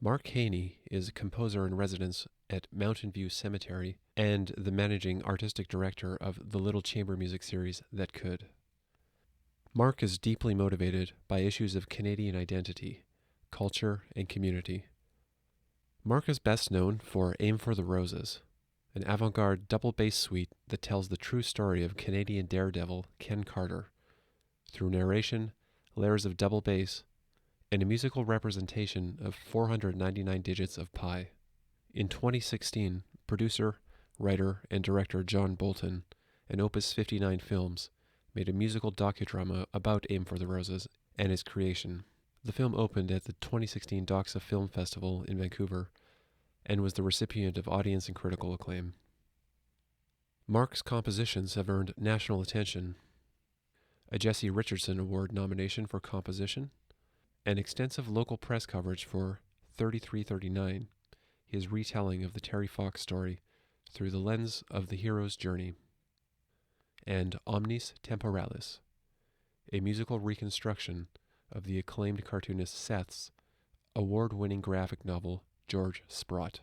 Mark Haney is a composer in residence at Mountainview Cemetary and the managing artistic director of the Little Chamber Music series That Could. Mark is deeply motivated by issues of Canadian identity, culture, and community. Mark is best known for Aim for the Roses, an avant-garde double bass suite that tells the true story of Canadian daredevil Ken Carter, through narration, layers of double bass, and a musical representation of 499 digits of pi. In 2016, producer, writer, and director John Bolton and Opus 59 Films made a musical docudrama about Aim for the Roses and his creation. The film opened at the 2016 Doxa Film Festival in Vancouver and was the recipient of audience and critical acclaim. Mark's compositions have earned national attention, a Jesse Richardson Award nomination for composition, and extensive local press coverage for 3339, his retelling of the Terry Fox story through the lens of the hero's journey, and Omnis Temporalis, a musical reconstruction of the acclaimed cartoonist Seth's award-winning graphic novel George Sprott.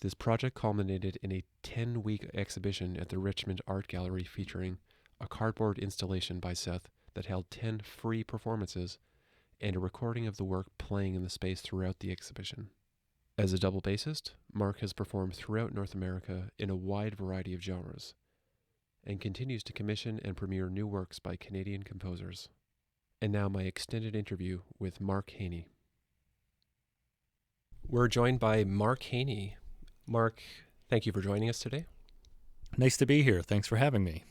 This project culminated in a 10-week exhibition at the Richmond Art Gallery featuring a cardboard installation by Seth that held 10 free performances and a recording of the work playing in the space throughout the exhibition. As a double bassist, Mark has performed throughout North America in a wide variety of genres, and continues to commission and premiere new works by Canadian composers. And now my extended interview with Mark Haney. We're joined by Mark Haney. Mark, thank you for joining us today. Nice to be here. Thanks for having me.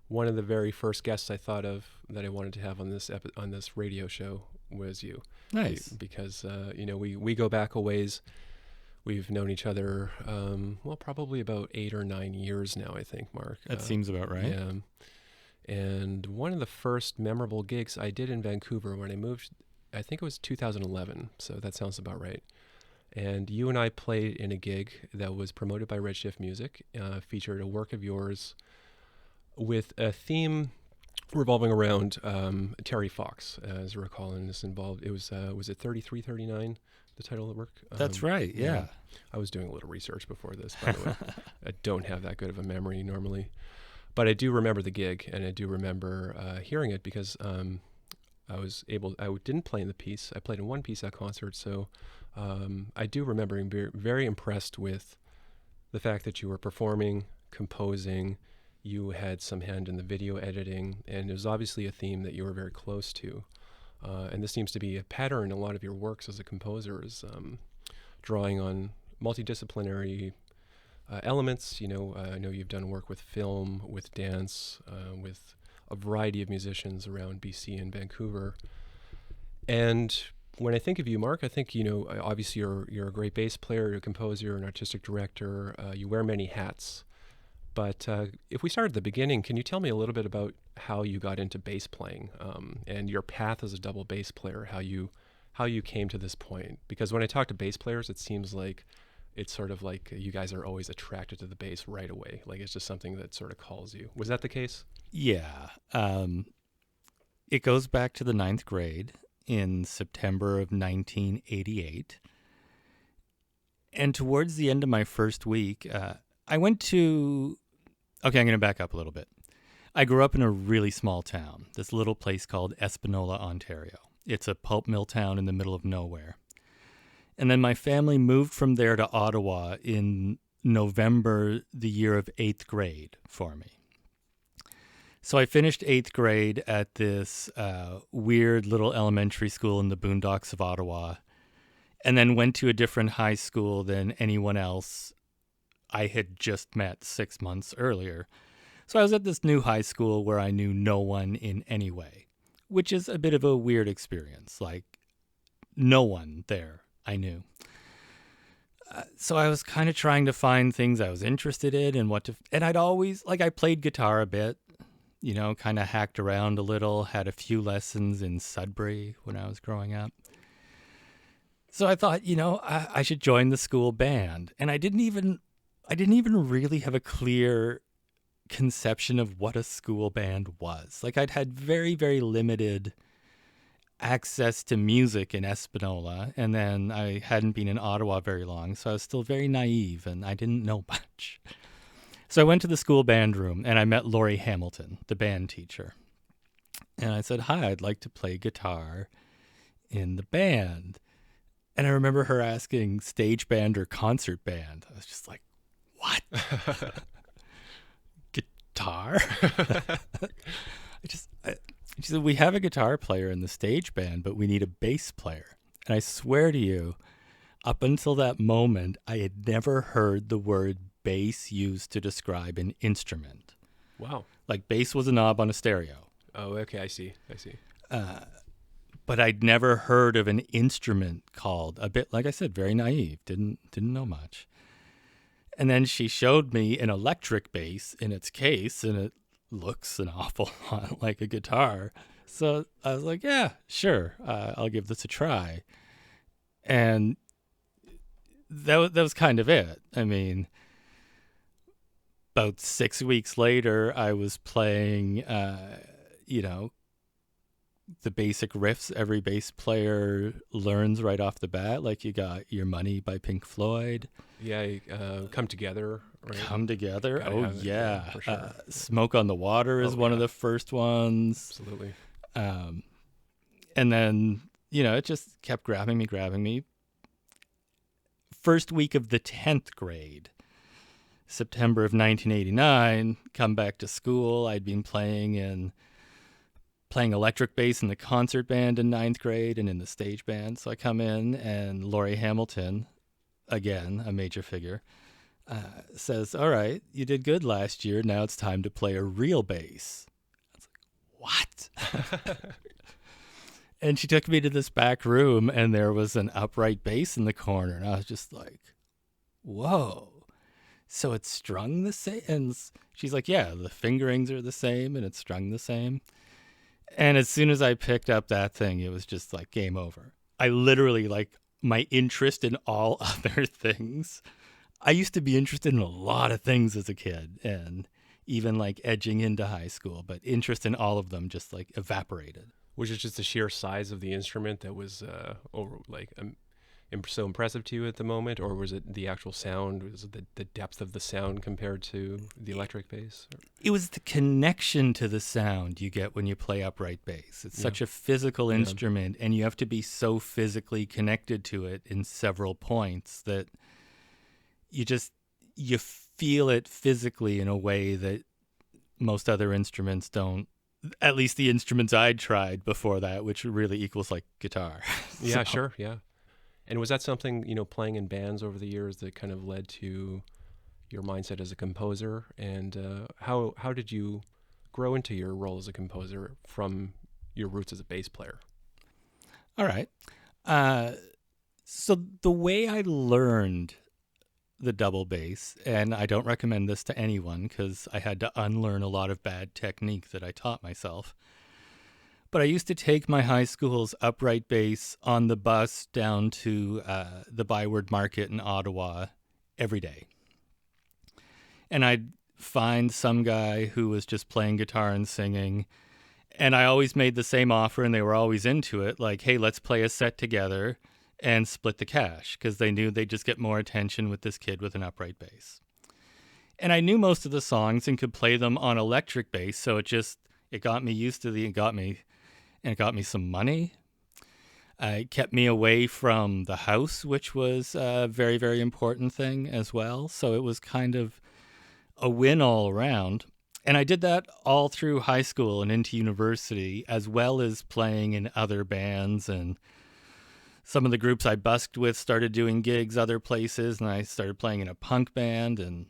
One of the very first guests I thought of that I wanted to have on this radio show was you. Nice. Because, we go back a ways. We've known each other, probably about 8 or 9 years now, I think, Mark. That seems about right. Yeah. And one of the first memorable gigs I did in Vancouver when I moved, I think it was 2011, so that sounds about right. And you and I played in a gig that was promoted by Redshift Music, featured a work of yours with a theme revolving around Terry Fox, as I recall, and this involved, it was it 3339, the title of the work? That's right, yeah. I was doing a little research before this, by the way. I don't have that good of a memory normally. But I do remember the gig, and I do remember hearing it because I didn't play in the piece. I played in one piece at concert, so I do remember being very, very impressed with the fact that you were performing, composing, you had some hand in the video editing, and it was obviously a theme that you were very close to. And this seems to be a pattern in a lot of your works as a composer, is drawing on multidisciplinary elements. I know you've done work with film, with dance, with a variety of musicians around BC and Vancouver. And when I think of you, Mark, I think, obviously you're a great bass player, you're a composer, you're an artistic director, you wear many hats. But if we start at the beginning, can you tell me a little bit about how you got into bass playing and your path as a double bass player, how you came to this point? Because when I talk to bass players, it seems like it's sort of like you guys are always attracted to the bass right away. Like it's just something that sort of calls you. Was that the case? Yeah. It goes back to the 9th grade in September of 1988. And towards the end of my first week, I went to... Okay, I'm going to back up a little bit. I grew up in a really small town, this little place called Espanola, Ontario. It's a pulp mill town in the middle of nowhere. And then my family moved from there to Ottawa in November, the year of 8th grade for me. So I finished 8th grade at this weird little elementary school in the boondocks of Ottawa, and then went to a different high school than anyone else I had just met 6 months earlier. So I was at this new high school where I knew no one in any way, which is a bit of a weird experience. Like, no one there I knew. So I was kind of trying to find things I was interested in and I'd always, I played guitar a bit, kind of hacked around a little, had a few lessons in Sudbury when I was growing up. So I thought, I should join the school band. And I didn't even really have a clear conception of what a school band was. I'd had very, very limited access to music in Espanola, and then I hadn't been in Ottawa very long, so I was still very naive and I didn't know much. So I went to the school band room and I met Laurie Hamilton, the band teacher. And I said, "Hi, I'd like to play guitar in the band." And I remember her asking stage band or concert band. I was just like, what? Guitar? She said, "We have a guitar player in the stage band, but we need a bass player." And I swear to you, up until that moment, I had never heard the word bass used to describe an instrument. Wow. Like bass was a knob on a stereo. Oh, okay. I see. But I'd never heard of an instrument called, a bit, like I said, very naive, didn't know much. And then she showed me an electric bass in its case, and it looks an awful lot like a guitar. So I was like, yeah, sure, I'll give this a try. And that was kind of it. I mean, about 6 weeks later, I was playing, the basic riffs every bass player learns right off the bat. Like you got Your Money by Pink Floyd. Yeah, Come Together. Right? Come Together. Gotta yeah. for sure. Smoke on the Water is one of the first ones. Absolutely. And then, it just kept grabbing me. First week of the 10th grade, September of 1989, come back to school. I'd been playing electric bass in the concert band in 9th grade and in the stage band. So I come in and Laurie Hamilton, again, a major figure, says, "All right, you did good last year. Now it's time to play a real bass." I was like, "What?" And she took me to this back room and there was an upright bass in the corner. And I was just like, whoa. So it's strung the same? And she's like, yeah, the fingerings are the same and it's strung the same. And as soon as I picked up that thing, it was just like game over. I literally, like, my interest in all other things. I used to be interested in a lot of things as a kid and even like edging into high school, but interest in all of them just like evaporated. Was it just the sheer size of the instrument that was so impressive to you at the moment, or was it the actual sound? Was it the depth of the sound compared to the electric bass? It was the connection to the sound you get when you play upright bass. It's such a physical instrument, and you have to be so physically connected to it in several points that you feel it physically in a way that most other instruments don't. At least the instruments I'd tried before that, which really equals like guitar. Yeah, sure, yeah. And was that something, playing in bands over the years that kind of led to your mindset as a composer? And how did you grow into your role as a composer from your roots as a bass player? All right. So the way I learned the double bass, and I don't recommend this to anyone because I had to unlearn a lot of bad technique that I taught myself. But I used to take my high school's upright bass on the bus down to the Byward Market in Ottawa every day. And I'd find some guy who was just playing guitar and singing. And I always made the same offer and they were always into it. Like, hey, let's play a set together and split the cash, because they knew they'd just get more attention with this kid with an upright bass. And I knew most of the songs and could play them on electric bass, so it got me used to it got me some money. It kept me away from the house, which was a very, very important thing as well. So it was kind of a win all around. And I did that all through high school and into university, as well as playing in other bands, and some of the groups I busked with started doing gigs other places, and I started playing in a punk band, and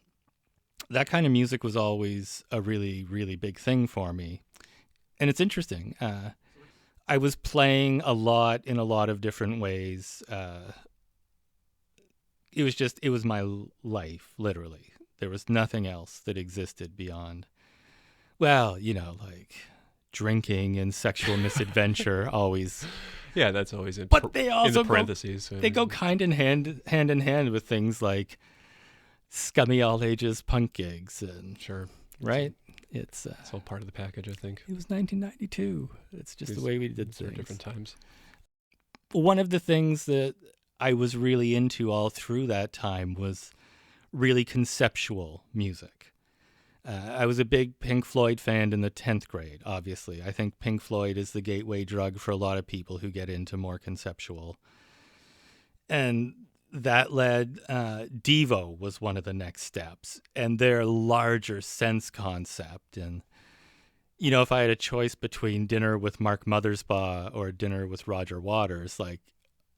that kind of music was always a really, really big thing for me. And it's interesting. I was playing a lot in a lot of different ways. It was my life, literally. There was nothing else that existed beyond, like drinking and sexual misadventure always. Yeah, that's always in, but they also in the parentheses. They go hand in hand with things like scummy all ages punk gigs and sure, right. It's all part of the package, I think. It was 1992. It's just the way we did things. Different times. One of the things that I was really into all through that time was really conceptual music. I was a big Pink Floyd fan in the 10th grade, obviously. I think Pink Floyd is the gateway drug for a lot of people who get into more conceptual. And that led, Devo was one of the next steps, and their larger sense concept. And, if I had a choice between Dinner with Mark Mothersbaugh or Dinner with Roger Waters,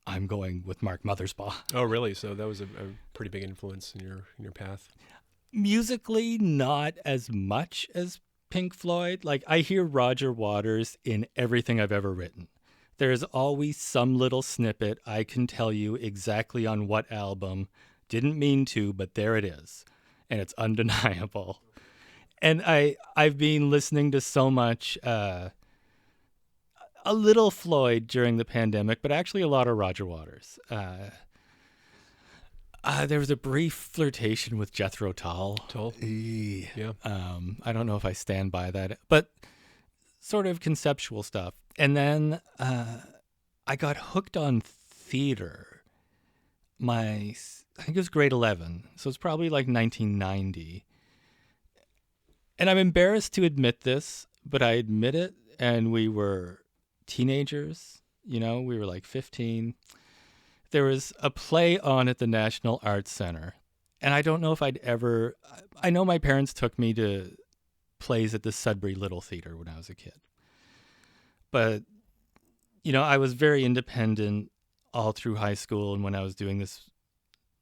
I'm going with Mark Mothersbaugh. Oh, really? So that was a pretty big influence in your path? Musically, not as much as Pink Floyd. I hear Roger Waters in everything I've ever written. There's always some little snippet I can tell you exactly on what album. Didn't mean to, but there it is. And it's undeniable. And I've been listening to so much, a little Floyd during the pandemic, but actually a lot of Roger Waters. There was a brief flirtation with Jethro Tull. Yeah. I don't know if I stand by that, but sort of conceptual stuff. And then I got hooked on theater. I think it was grade 11, so it's probably 1990. And I'm embarrassed to admit this, but I admit it, and we were teenagers, we were 15. There was a play on at the National Arts Center, and I don't know if I know my parents took me to plays at the Sudbury Little Theater when I was a kid. But, I was very independent all through high school and when I was doing this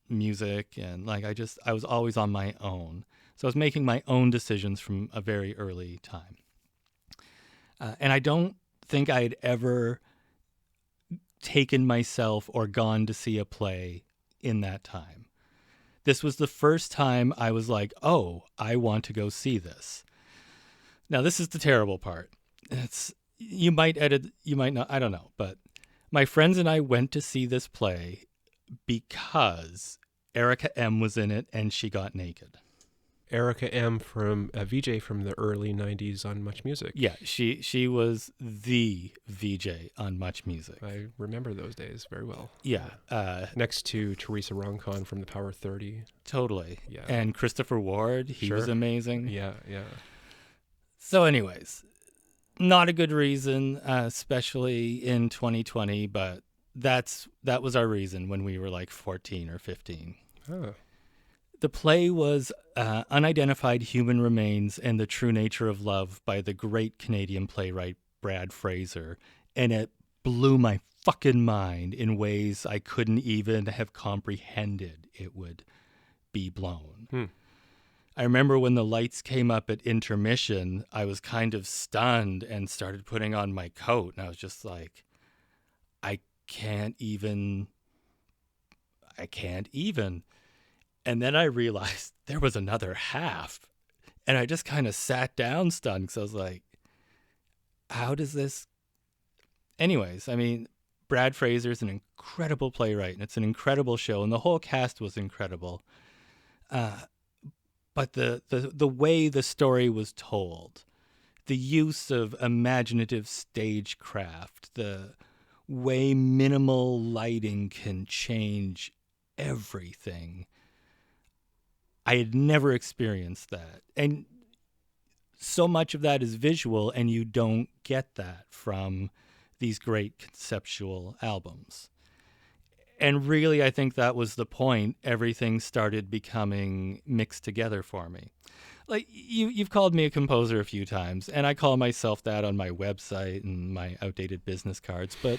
music, and I was always on my own. So I was making my own decisions from a very early time. And I don't think I'd ever taken myself or gone to see a play in that time. This was the first time I was like, oh, I want to go see this. Now, this is the terrible part. You might edit, you might not, I don't know. But my friends and I went to see this play because Erica M. was in it and she got naked. Erica M. from a VJ from the early 90s on Much Music. Yeah, she was the VJ on Much Music. I remember those days very well. Yeah. Next to Teresa Roncon from the Power 30. Totally. Yeah. And Christopher Ward, he was amazing. Yeah. So anyways, not a good reason, especially in 2020, but that was our reason when we were 14 or 15. Oh. The play was Unidentified Human Remains and the True Nature of Love by the great Canadian playwright Brad Fraser, and it blew my fucking mind in ways I couldn't even have comprehended it would be blown. I remember when the lights came up at intermission, I was kind of stunned and started putting on my coat, and I was just like, I can't even. And then I realized there was another half. And I just kind of sat down stunned because I was like, how does this... Anyways, Brad Fraser's an incredible playwright, and it's an incredible show, and the whole cast was incredible. But the way the story was told, the use of imaginative stagecraft, the way minimal lighting can change everything... I had never experienced that. And so much of that is visual, and you don't get that from these great conceptual albums. And really, I think that was the point. Everything started becoming mixed together for me. You've called me a composer a few times, and I call myself that on my website and my outdated business cards, but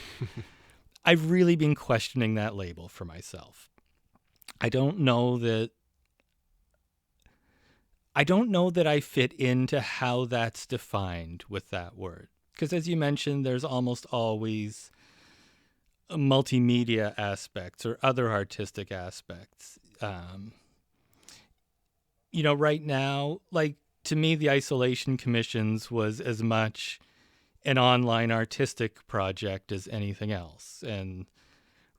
I've really been questioning that label for myself. I don't know that I fit into how that's defined with that word. Because as you mentioned, there's almost always multimedia aspects or other artistic aspects. Right now, to me, the Isolation Commissions was as much an online artistic project as anything else. And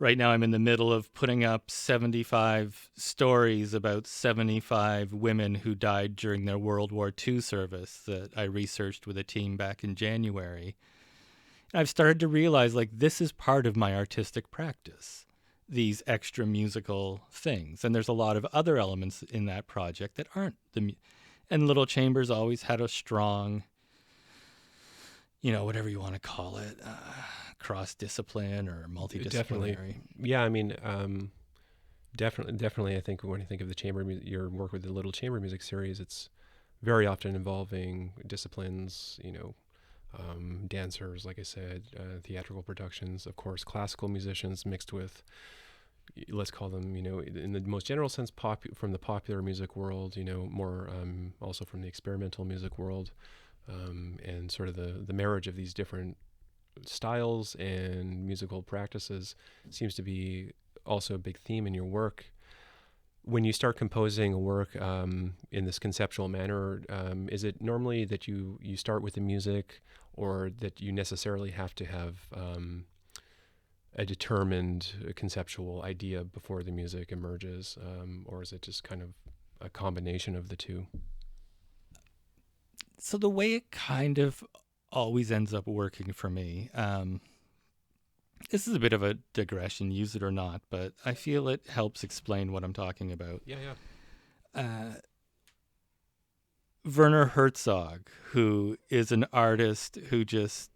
right now I'm in the middle of putting up 75 stories about 75 women who died during their World War II service that I researched with a team back in January. And I've started to realize, like, this is part of my artistic practice, these extra musical things. And there's a lot of other elements in that project that aren't and Little Chambers always had a strong, whatever you want to call it, cross-discipline or multidisciplinary. Definitely. Yeah, I mean, definitely. I think when you think of your work with the Little Chamber Music series, it's very often involving disciplines, dancers, like I said, theatrical productions, of course, classical musicians mixed with, let's call them, in the most general sense, from the popular music world, more also from the experimental music world, and sort of the marriage of these different styles and musical practices seems to be also a big theme in your work. When you start composing a work in this conceptual manner, is it normally that you start with the music, or that you necessarily have to have a determined conceptual idea before the music emerges, or is it just kind of a combination of the two? So the way it kind of always ends up working for me, this is a bit of a digression, use it or not, but I feel it helps explain what I'm talking about. Yeah. Werner Herzog, who is an artist who just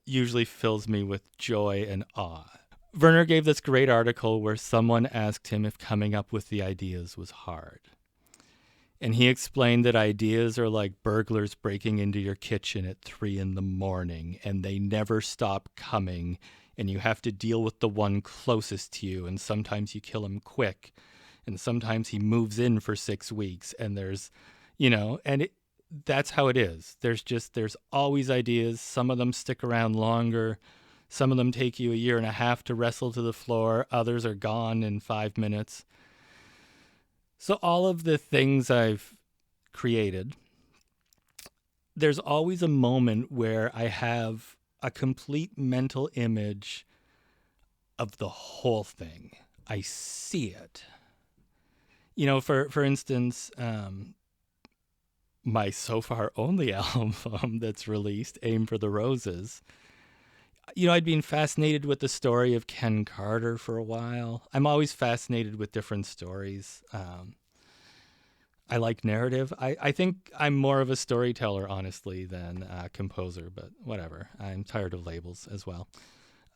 usually fills me with joy and awe. Werner gave this great article where someone asked him if coming up with the ideas was hard. And he explained that ideas are like burglars breaking into your kitchen at 3 a.m, and they never stop coming, and you have to deal with the one closest to you, and sometimes you kill him quick, and sometimes he moves in for 6 weeks, and there's, that's how it is. There's always ideas. Some of them stick around longer. Some of them take you a year and a half to wrestle to the floor. Others are gone in 5 minutes. So all of the things I've created, there's always a moment where I have a complete mental image of the whole thing. I see it. For instance, my so far only album that's released, Aim for the Roses, I'd been fascinated with the story of Ken Carter for a while. I'm always fascinated with different stories. I like narrative. I think I'm more of a storyteller, honestly, than a composer, but whatever. I'm tired of labels as well.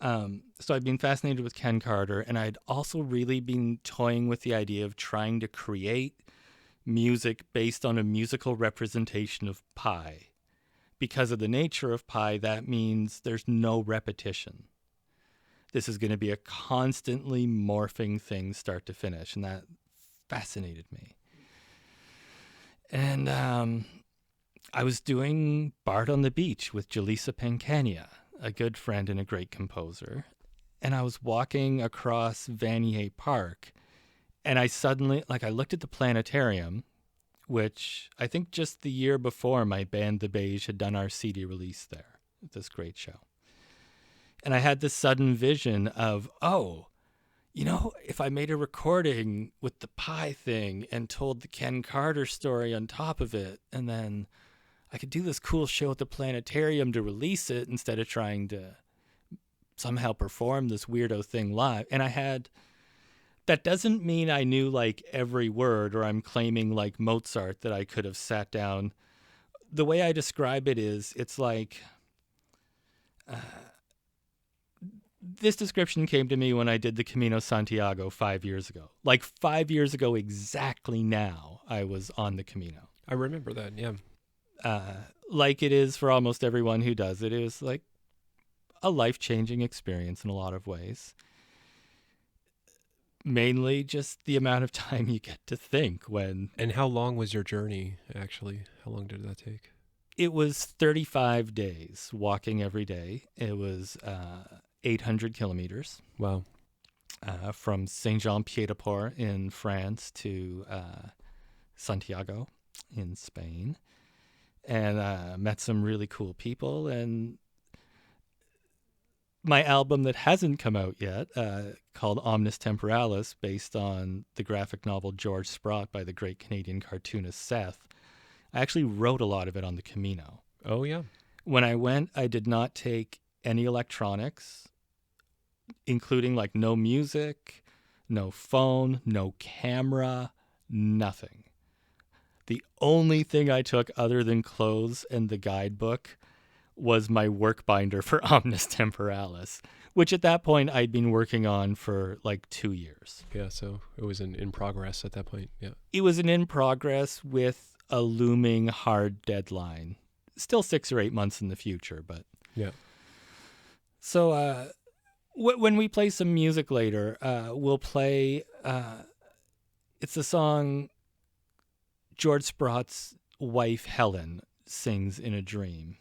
So I've been fascinated with Ken Carter, and I'd also really been toying with the idea of trying to create music based on a musical representation of pi. Because of the nature of pi, that means there's no repetition. This is going to be a constantly morphing thing start to finish, and that fascinated me. And I was doing Bard on the Beach with Jaleesa Pancania, a good friend and a great composer. And I was walking across Vanier Park, and I suddenly, I looked at the planetarium, which I think just the year before my band The Beige had done our CD release there, this great show. And I had this sudden vision of, if I made a recording with the pi thing and told the Ken Carter story on top of it, and then I could do this cool show at the planetarium to release it instead of trying to somehow perform this weirdo thing live. And that doesn't mean I knew every word, or I'm claiming like Mozart that I could have sat down. The way I describe it is, it's like, this description came to me when I did the Camino Santiago 5 years ago. 5 years ago exactly now, I was on the Camino. I remember that, yeah. Like it is for almost everyone who does it. It was like a life-changing experience in a lot of ways. Mainly just the amount of time you get to think when... And how long was your journey, actually? How long did that take? It was 35 days walking every day. It was 800 kilometers. Wow. From Saint-Jean-Pied-de-Port in France to Santiago in Spain. And met some really cool people. And my album that hasn't come out yet, called Omnis Temporalis, based on the graphic novel George Sprott by the great Canadian cartoonist Seth. I actually wrote a lot of it on the Camino. Oh, yeah. When I went, I did not take any electronics, including like no music, no phone, no camera, nothing. The only thing I took other than clothes and the guidebook was my work binder for Omnis Temporalis, which at that point I'd been working on for like 2 years. Yeah, so it was in progress at that point. Yeah. It was an in progress with a looming hard deadline. Still 6 or 8 months in the future, but... Yeah. So when we play some music later, we'll play... it's the song George Sprott's wife, Helen, sings in a dream.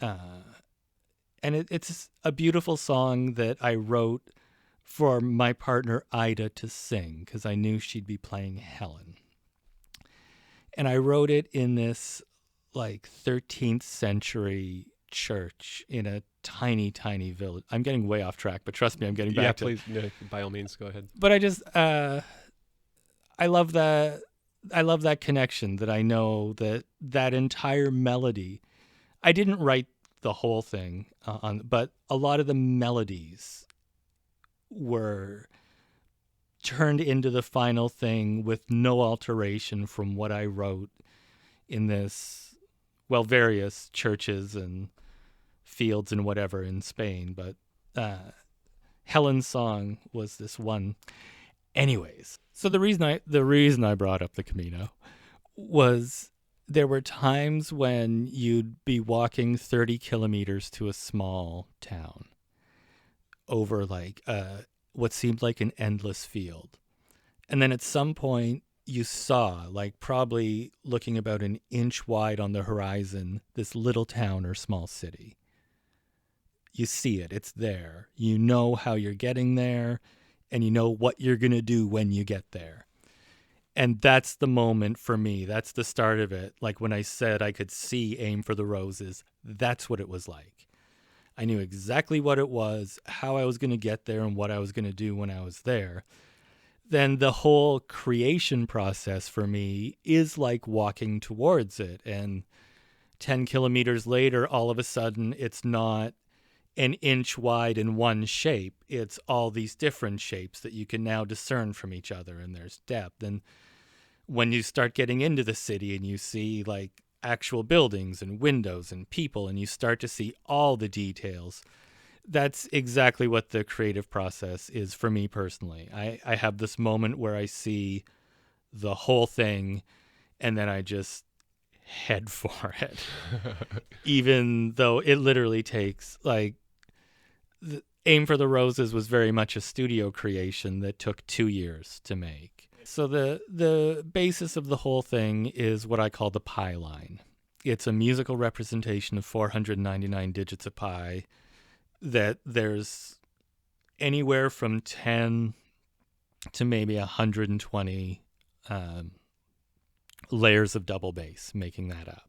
And it's a beautiful song that I wrote for my partner Ida to sing because I knew she'd be playing Helen. And I wrote it in this like 13th century church in a tiny, tiny village. I'm getting way off track, but trust me, I'm getting back to it. Yeah, please, by all means, go ahead. But I just, I love that. I love that connection that I know that entire melody. I didn't write the whole thing, but a lot of the melodies were turned into the final thing with no alteration from what I wrote in this, well, various churches and fields and whatever in Spain. But Helen's song was this one. Anyways, so the reason I brought up the Camino was there were times when you'd be walking 30 kilometers to a small town over like what seemed like an endless field. And then at some point you saw, like probably looking about an inch wide on the horizon, this little town or small city. You see it, it's there. You know how you're getting there, and you know what you're going to do when you get there. And that's the moment for me. That's the start of it. Like when I said I could see Aim for the Roses, that's what it was like. I knew exactly what it was, how I was going to get there, and what I was going to do when I was there. Then the whole creation process for me is like walking towards it. And 10 kilometers later, all of a sudden, it's not an inch wide in one shape. It's all these different shapes that you can now discern from each other, and there's depth. And when you start getting into the city and you see like actual buildings and windows and people, and you start to see all the details, that's exactly what the creative process is for me personally. I have this moment where I see the whole thing, and then I just head for it. Even though it literally takes like Aim for the Roses was very much a studio creation that took 2 years to make. So the basis of the whole thing is what I call the pi line. It's a musical representation of 499 digits of pi that there's anywhere from 10 to maybe 120 layers of double bass making that up.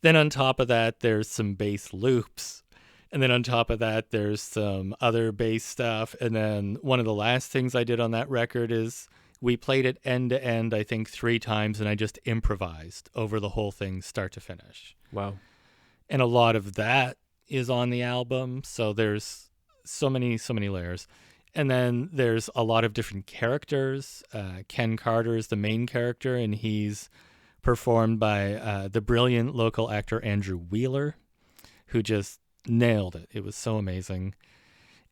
Then on top of that, there's some bass loops. And then on top of that, there's some other bass stuff. And then one of the last things I did on that record is we played it end to end, I think 3 times, and I just improvised over the whole thing start to finish. Wow. And a lot of that is on the album. So there's so many layers. And then there's a lot of different characters. Ken Carter is the main character, and he's performed by the brilliant local actor Andrew Wheeler, who just nailed it. It was so amazing.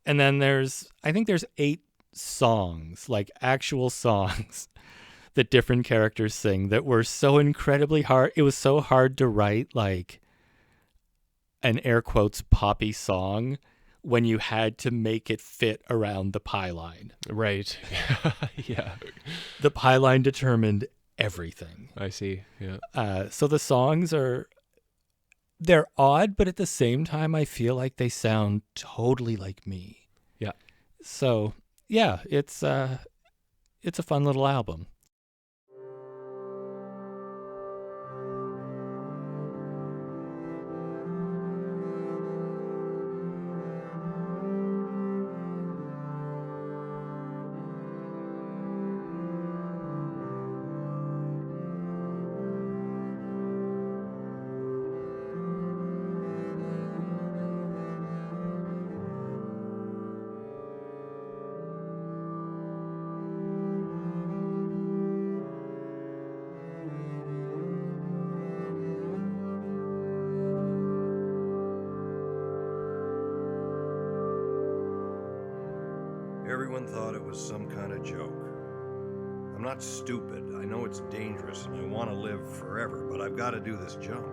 And then I think there's 8 songs, like actual songs that different characters sing that were so incredibly hard. It was so hard to write like an air quotes poppy song when you had to make it fit around the pi line. Right. Yeah. The pi line determined everything. I see. Yeah. So the songs they're odd, but at the same time, I feel like they sound totally like me. Yeah. So yeah, it's a fun little album. everyone thought it was some kind of joke. I'm not stupid. I know it's dangerous and I want to live forever, but I've got to do this jump.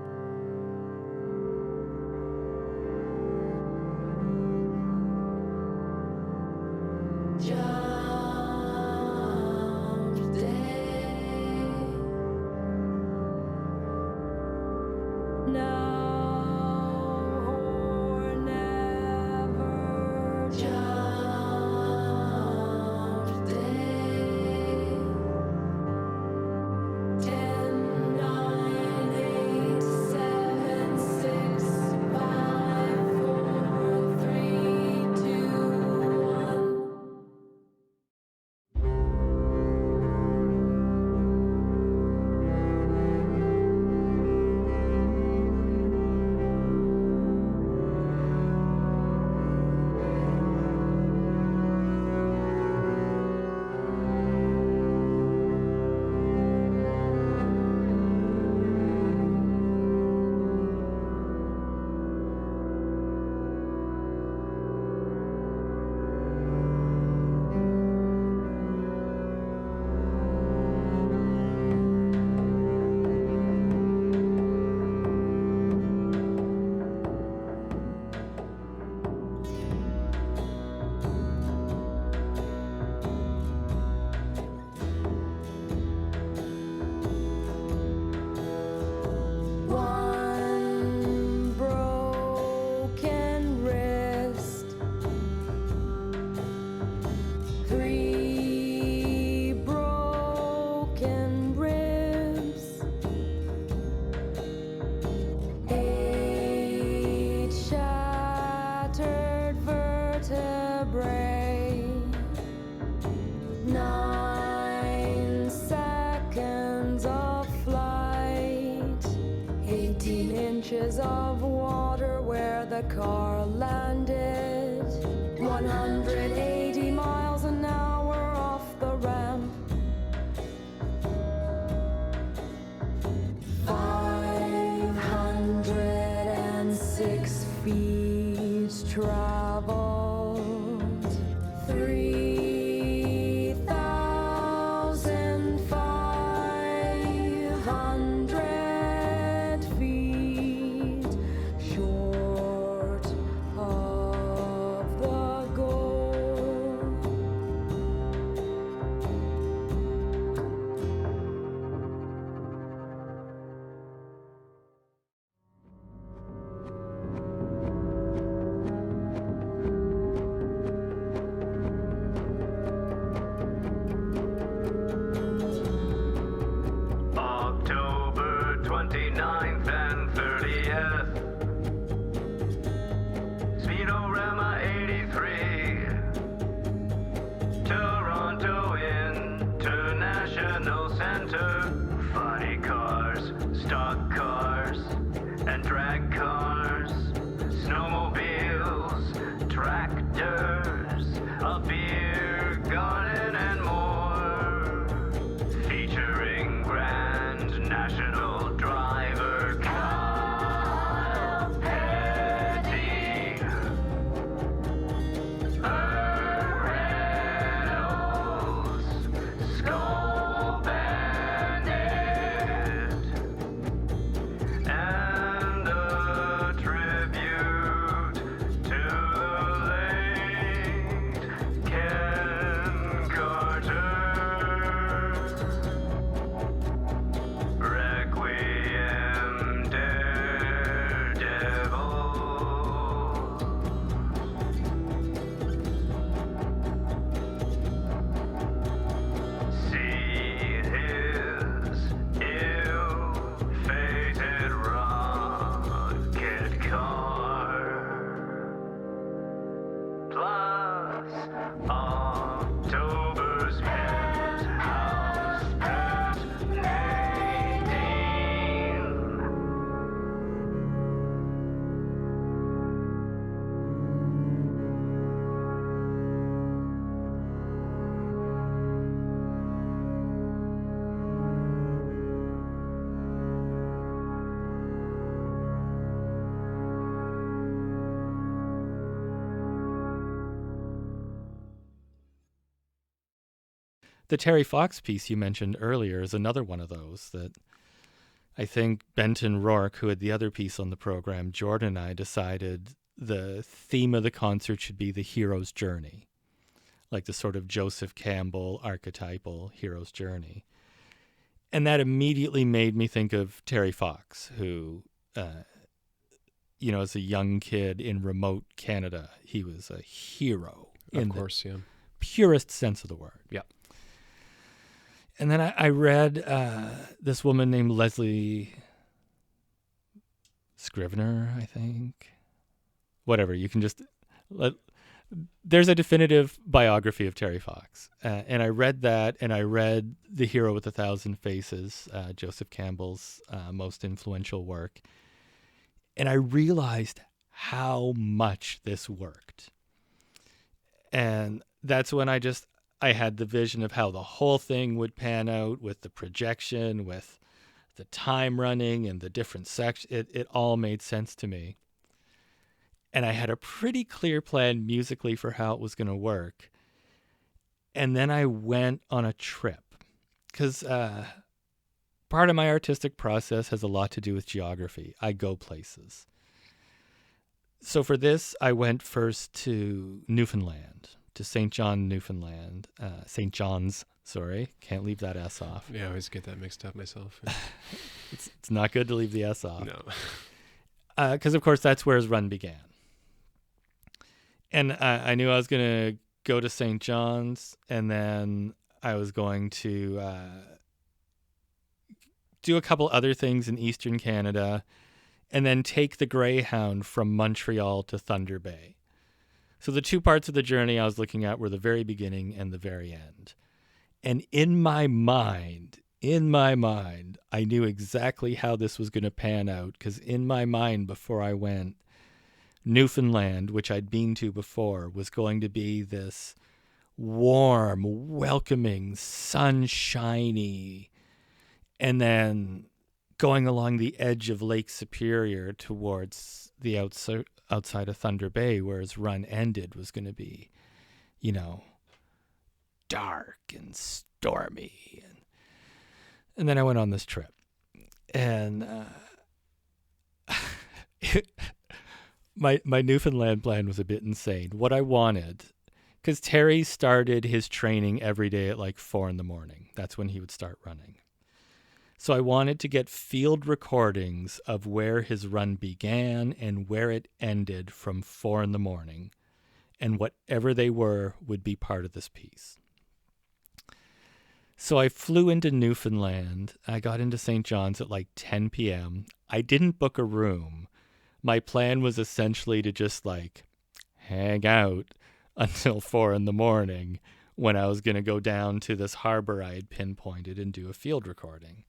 Of water where the car landed, 180 miles an hour off the ramp, 506 feet traveled, 3,500 feet short of the goal. The Terry Fox piece you mentioned earlier is another one of those that I think Benton Rourke, who had the other piece on the program, Jordan and I decided the theme of the concert should be the hero's journey, like the sort of Joseph Campbell archetypal hero's journey. And that immediately made me think of Terry Fox, who, as a young kid in remote Canada, he was a hero. Of course, yeah. Purest sense of the word. Yeah. And then I read this woman named Leslie Scrivener, I think. Whatever, you can just... There's a definitive biography of Terry Fox. And I read that, and I read The Hero with a Thousand Faces, Joseph Campbell's most influential work. And I realized how much this worked. And that's when I had the vision of how the whole thing would pan out with the projection, with the time running and the different sections. It all made sense to me. And I had a pretty clear plan musically for how it was going to work. And then I went on a trip because part of my artistic process has a lot to do with geography. I go places. So for this, I went first to Newfoundland, to St. John, Newfoundland. St. John's, sorry. Can't leave that S off. Yeah, I always get that mixed up myself. It's not good to leave the S off. No. Because, of course, that's where his run began. And I knew I was going to go to St. John's, and then I was going to do a couple other things in Eastern Canada, and then take the Greyhound from Montreal to Thunder Bay. So the two parts of the journey I was looking at were the very beginning and the very end. And in my mind, I knew exactly how this was going to pan out, because in my mind before I went, Newfoundland, which I'd been to before, was going to be this warm, welcoming, sunshiny, and then going along the edge of Lake Superior towards the outside of Thunder Bay, where his run ended, was going to be, dark and stormy. And then I went on this trip. And my Newfoundland plan was a bit insane. What I wanted, because Terry started his training every day at like 4 a.m. That's when he would start running. So I wanted to get field recordings of where his run began and where it ended from 4 a.m. And whatever they were would be part of this piece. So I flew into Newfoundland. I got into St. John's at like 10 p.m. I didn't book a room. My plan was essentially to just hang out until 4 a.m. when I was going to go down to this harbor I had pinpointed and do a field recording.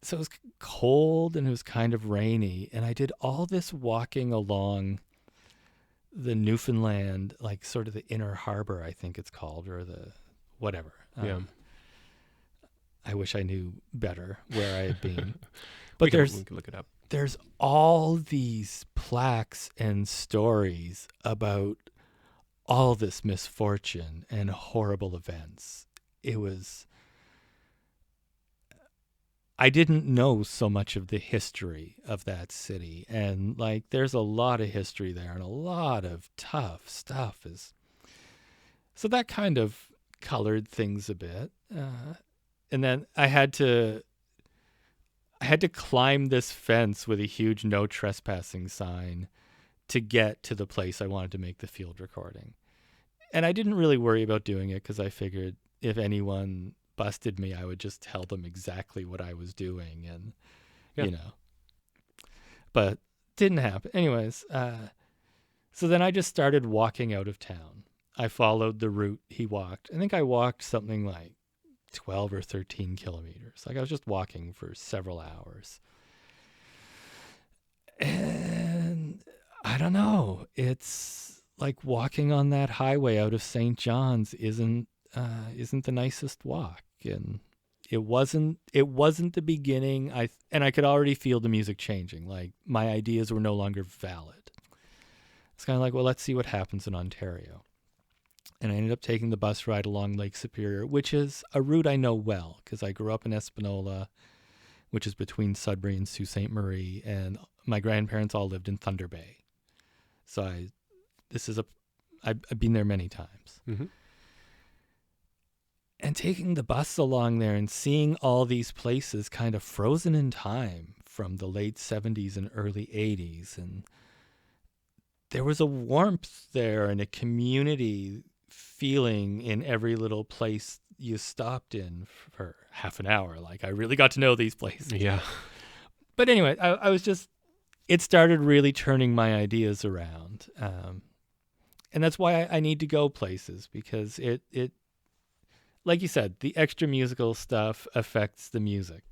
So it was cold and it was kind of rainy, and I did all this walking along the Newfoundland, sort of the inner harbor, I think it's called, or the whatever. Yeah. I wish I knew better where I had been. We But can look it up. there's all these plaques and stories about all this misfortune and horrible events. I didn't know so much of the history of that city. And there's a lot of history there and a lot of tough stuff. So that kind of colored things a bit. And then I had to climb this fence with a huge no trespassing sign to get to the place I wanted to make the field recording. And I didn't really worry about doing it because I figured if anyone busted me, I would just tell them exactly what I was doing, and but didn't happen. Anyways, so then I just started walking out of town. I followed the route he walked. I think I walked something like 12 or 13 kilometers. I was just walking for several hours. And I don't know, it's like walking on that highway out of St. John's isn't the nicest walk, and it wasn't the beginning. I could already feel the music changing. My ideas were no longer valid. It's kind of like, well, let's see what happens in Ontario. And I ended up taking the bus ride along Lake Superior, which is a route I know well because I grew up in Espanola, which is between Sudbury and Sault Ste. Marie, and my grandparents all lived in Thunder Bay. So I've been there many times. Mm-hmm. And taking the bus along there and seeing all these places kind of frozen in time from the late 70s and early 80s. And there was a warmth there and a community feeling in every little place you stopped in for half an hour. Like, I really got to know these places. Yeah. But anyway, I was just, it started really turning my ideas around. And that's why I need to go places, because it, like you said, the extra musical stuff affects the music.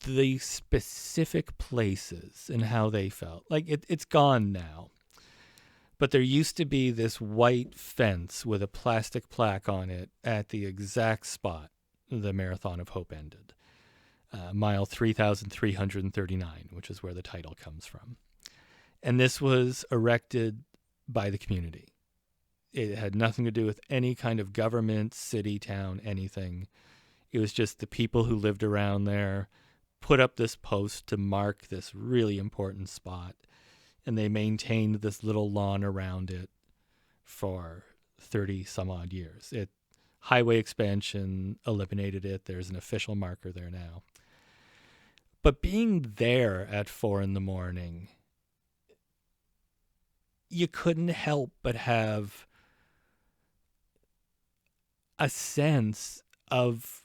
The specific places and how they felt. Like, it's gone now. But there used to be this white fence with a plastic plaque on it at the exact spot the Marathon of Hope ended. Mile 3,339, which is where the title comes from. And this was erected by the community. It had nothing to do with any kind of government, city, town, anything. It was just the people who lived around there put up this post to mark this really important spot. And they maintained this little lawn around it for 30 some odd years. Highway expansion eliminated it. There's an official marker there now. But being there at 4 a.m, you couldn't help but have a sense of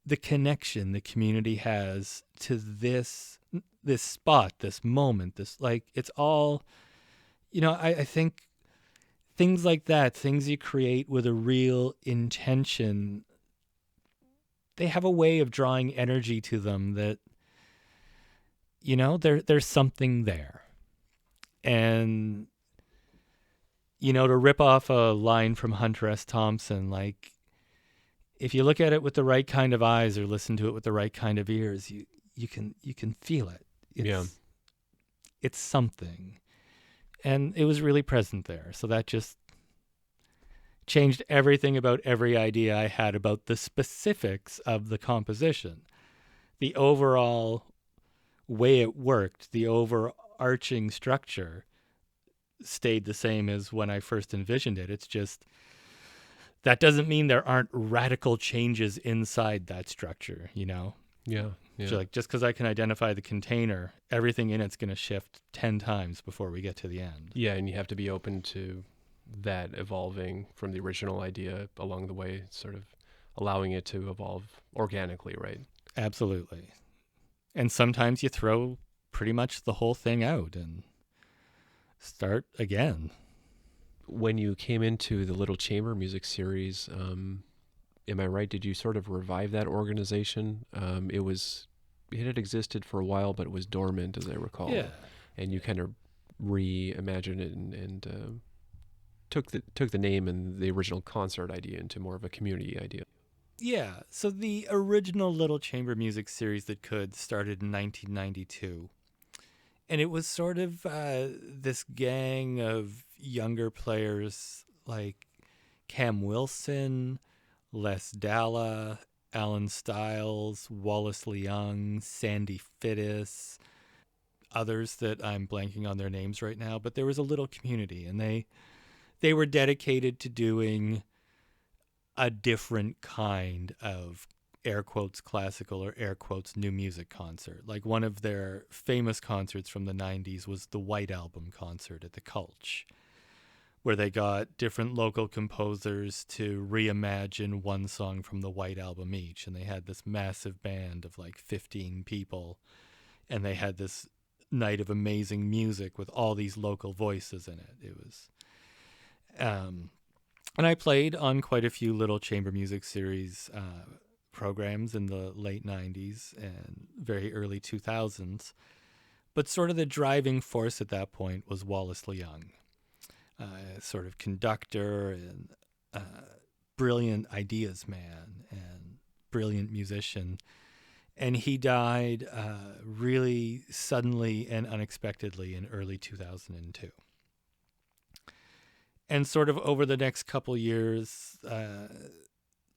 the connection the community has to this spot, this moment, it's all, I think things like that, things you create with a real intention, they have a way of drawing energy to them that, there's something there. And, to rip off a line from Hunter S. Thompson, like, if you look at it with the right kind of eyes or listen to it with the right kind of ears, you can feel it. It's something. And it was really present there. So that just changed everything about every idea I had about the specifics of the composition. The overall way it worked, the overarching structure stayed the same as when I first envisioned it. It's just, that doesn't mean there aren't radical changes inside that structure, Yeah. So like, just because I can identify the container, everything in it's going to shift 10 times before we get to the end. Yeah, and you have to be open to that evolving from the original idea along the way, sort of allowing it to evolve organically, right? Absolutely. And sometimes you throw pretty much the whole thing out and start again. When you came into the Little Chamber Music series, am I right? Did you sort of revive that organization? It had existed for a while, but it was dormant, as I recall. Yeah. And you kind of reimagined it and took the name and the original concert idea into more of a community idea. Yeah. So the original Little Chamber Music series that could started in 1992. And it was sort of this gang of younger players like Cam Wilson, Les Dalla, Alan Stiles, Wallace Leung, Sandy Fittis, others that I'm blanking on their names right now. But there was a little community, and they were dedicated to doing a different kind of air quotes classical or air quotes new music concert. Like, one of their famous concerts from the 90s was the White Album concert at the Cultch, where they got different local composers to reimagine one song from the White Album each. And they had this massive band of like 15 people, and they had this night of amazing music with all these local voices in it. It was, and I played on quite a few Little Chamber Music series programs in the late 90s and very early 2000s. But sort of the driving force at that point was Wallace Leung, sort of conductor and brilliant ideas man and brilliant musician. And he died really suddenly and unexpectedly in early 2002. And sort of over the next couple years,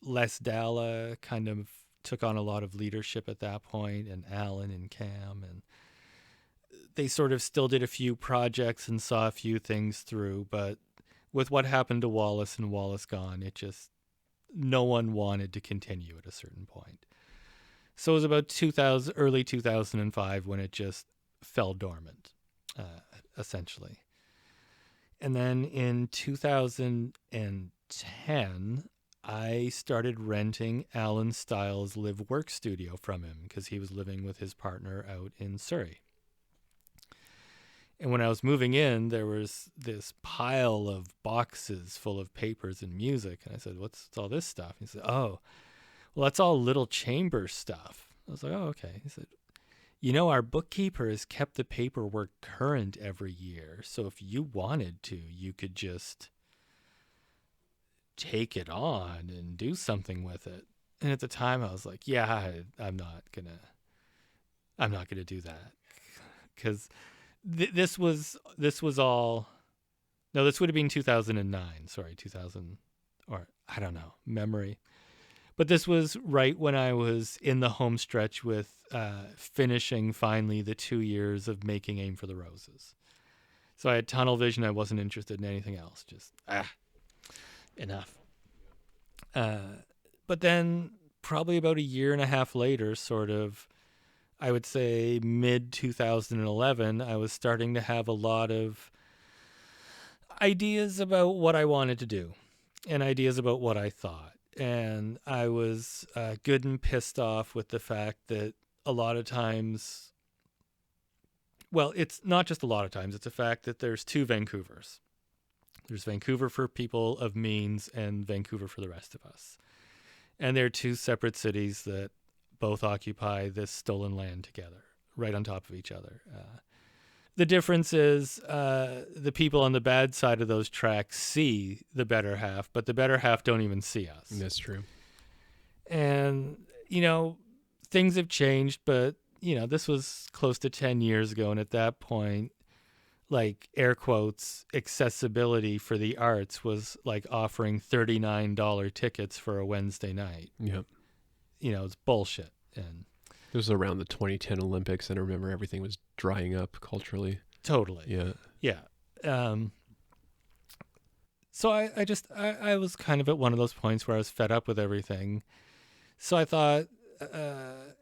Les Dalla kind of took on a lot of leadership at that point, and Alan and Cam, and they sort of still did a few projects and saw a few things through, but with what happened to Wallace and Wallace gone, it just, no one wanted to continue at a certain point. So it was about early 2005 when it just fell dormant, essentially. And then in 2010, I started renting Alan Stiles' live-work studio from him because he was living with his partner out in Surrey. And when I was moving in, there was this pile of boxes full of papers and music. And I said, what's all this stuff? He said, oh, well, that's all Little Chamber stuff. I was like, oh, okay. He said, you know, our bookkeeper has kept the paperwork current every year. So if you wanted to, you could just take it on and do something with it. And at the time I was like, yeah, I'm not gonna do that. Cause this would have been 2009. Sorry, 2000, or I don't know, memory. But this was right when I was in the home stretch with finishing finally the 2 years of making Aim for the Roses. So I had tunnel vision. I wasn't interested in anything else. Just, enough. But then probably about a year and a half later, sort of, I would say mid-2011, I was starting to have a lot of ideas about what I wanted to do and ideas about what I thought. And I was good and pissed off with the fact that a lot of times, well, it's not just a lot of times, it's a fact that there's two Vancouvers. There's Vancouver for people of means and Vancouver for the rest of us. And they're two separate cities that both occupy this stolen land together, right on top of each other. The difference is the people on the bad side of those tracks see the better half, but the better half don't even see us. That's true. And, you know, things have changed, but, you know, this was close to 10 years ago. And at that point, like, air quotes, accessibility for the arts was like offering $39 tickets for a Wednesday night. Yep. You know, it's bullshit. And it was around the 2010 Olympics, and I remember everything was drying up culturally. Totally. Yeah. Yeah. So I was kind of at one of those points where I was fed up with everything. So I thought,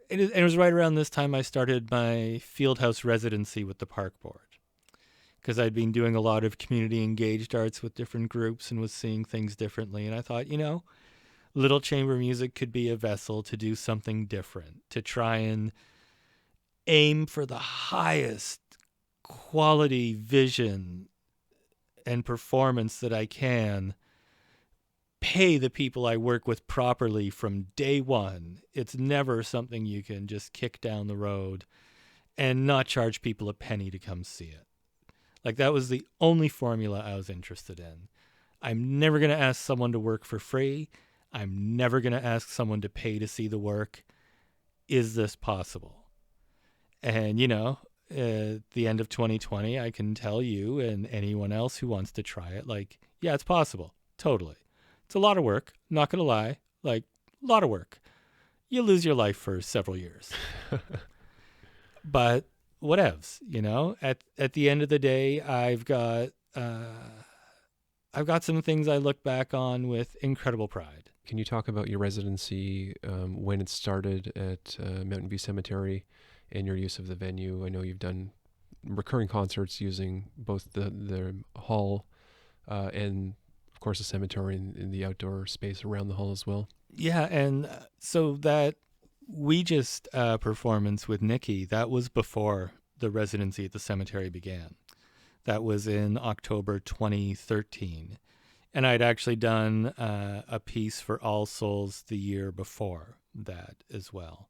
it was right around this time I started my Fieldhouse residency with the Park Board, because I'd been doing a lot of community engaged arts with different groups and was seeing things differently. And I thought, you know, Little Chamber Music could be a vessel to do something different, to try and aim for the highest quality vision and performance that I can, pay the people I work with properly from day one. It's never something you can just kick down the road and not charge people a penny to come see it. Like, that was the only formula I was interested in. I'm never going to ask someone to work for free. I'm never going to ask someone to pay to see the work. Is this possible? And, you know, at the end of 2020, I can tell you and anyone else who wants to try it, like, yeah, it's possible. Totally. It's a lot of work. Not going to lie. Like, a lot of work. You lose your life for several years. But whatevs, you know, at the end of the day, I've got some things I look back on with incredible pride. Can you talk about your residency, when it started at Mountainview Cemetary, and your use of the venue? I know you've done recurring concerts using both the hall and, of course, the cemetery and the outdoor space around the hall as well. Yeah, and so that We Just performance with Nikki, that was before the residency at the cemetery began. That was in October 2013. And I'd actually done a piece for All Souls the year before that as well.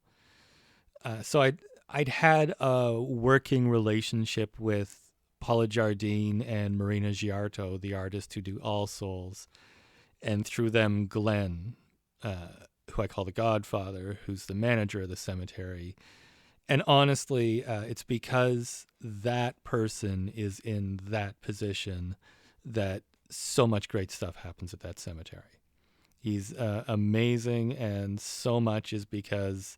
So I'd had a working relationship with Paula Jardine and Marina Giarto, the artist who do All Souls, and through them Glenn, who I call the Godfather, who's the manager of the cemetery. And honestly, it's because that person is in that position that so much great stuff happens at that cemetery. He's amazing, and so much is because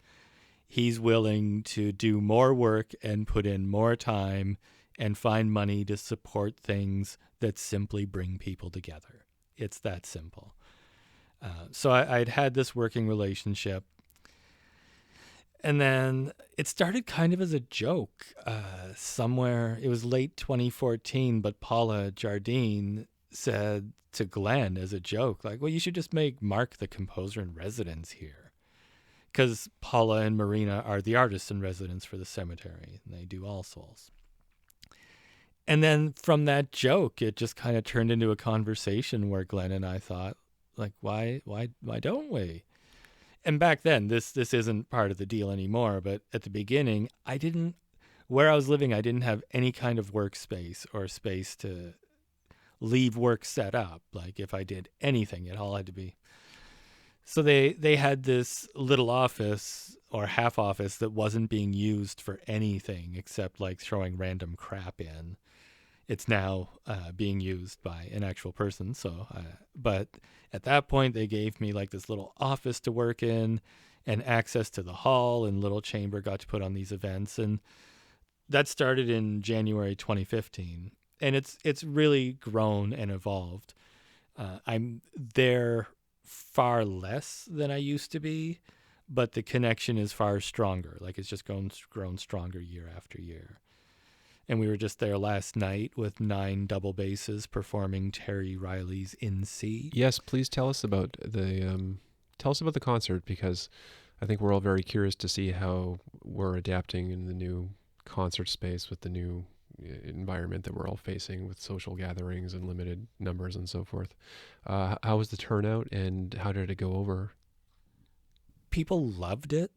he's willing to do more work and put in more time and find money to support things that simply bring people together. It's that simple. So I'd had this working relationship. And then it started kind of as a joke. Somewhere, it was late 2014, but Paula Jardine said to Glenn as a joke, like, well, you should just make Mark the composer in residence here. Because Paula and Marina are the artists in residence for the cemetery, and they do All Souls. And then from that joke, it just kind of turned into a conversation where Glenn and I thought, like, why don't we? And back then, this isn't part of the deal anymore, but at the beginning, where I was living, I didn't have any kind of workspace or space to leave work set up. Like, if I did anything, it all had to be. So they had this little office or half office that wasn't being used for anything except like throwing random crap in. It's now being used by an actual person. So, but at that point, they gave me like this little office to work in and access to the hall, and Little Chamber got to put on these events. And that started in January 2015. And it's really grown and evolved. I'm there far less than I used to be, but the connection is far stronger. Like, it's just grown stronger year after year. And we were just there last night with 9 double basses performing Terry Riley's In C. Yes, please tell us about the concert, because I think we're all very curious to see how we're adapting in the new concert space with the new environment that we're all facing with social gatherings and limited numbers and so forth. How was the turnout, and how did it go over? People loved it.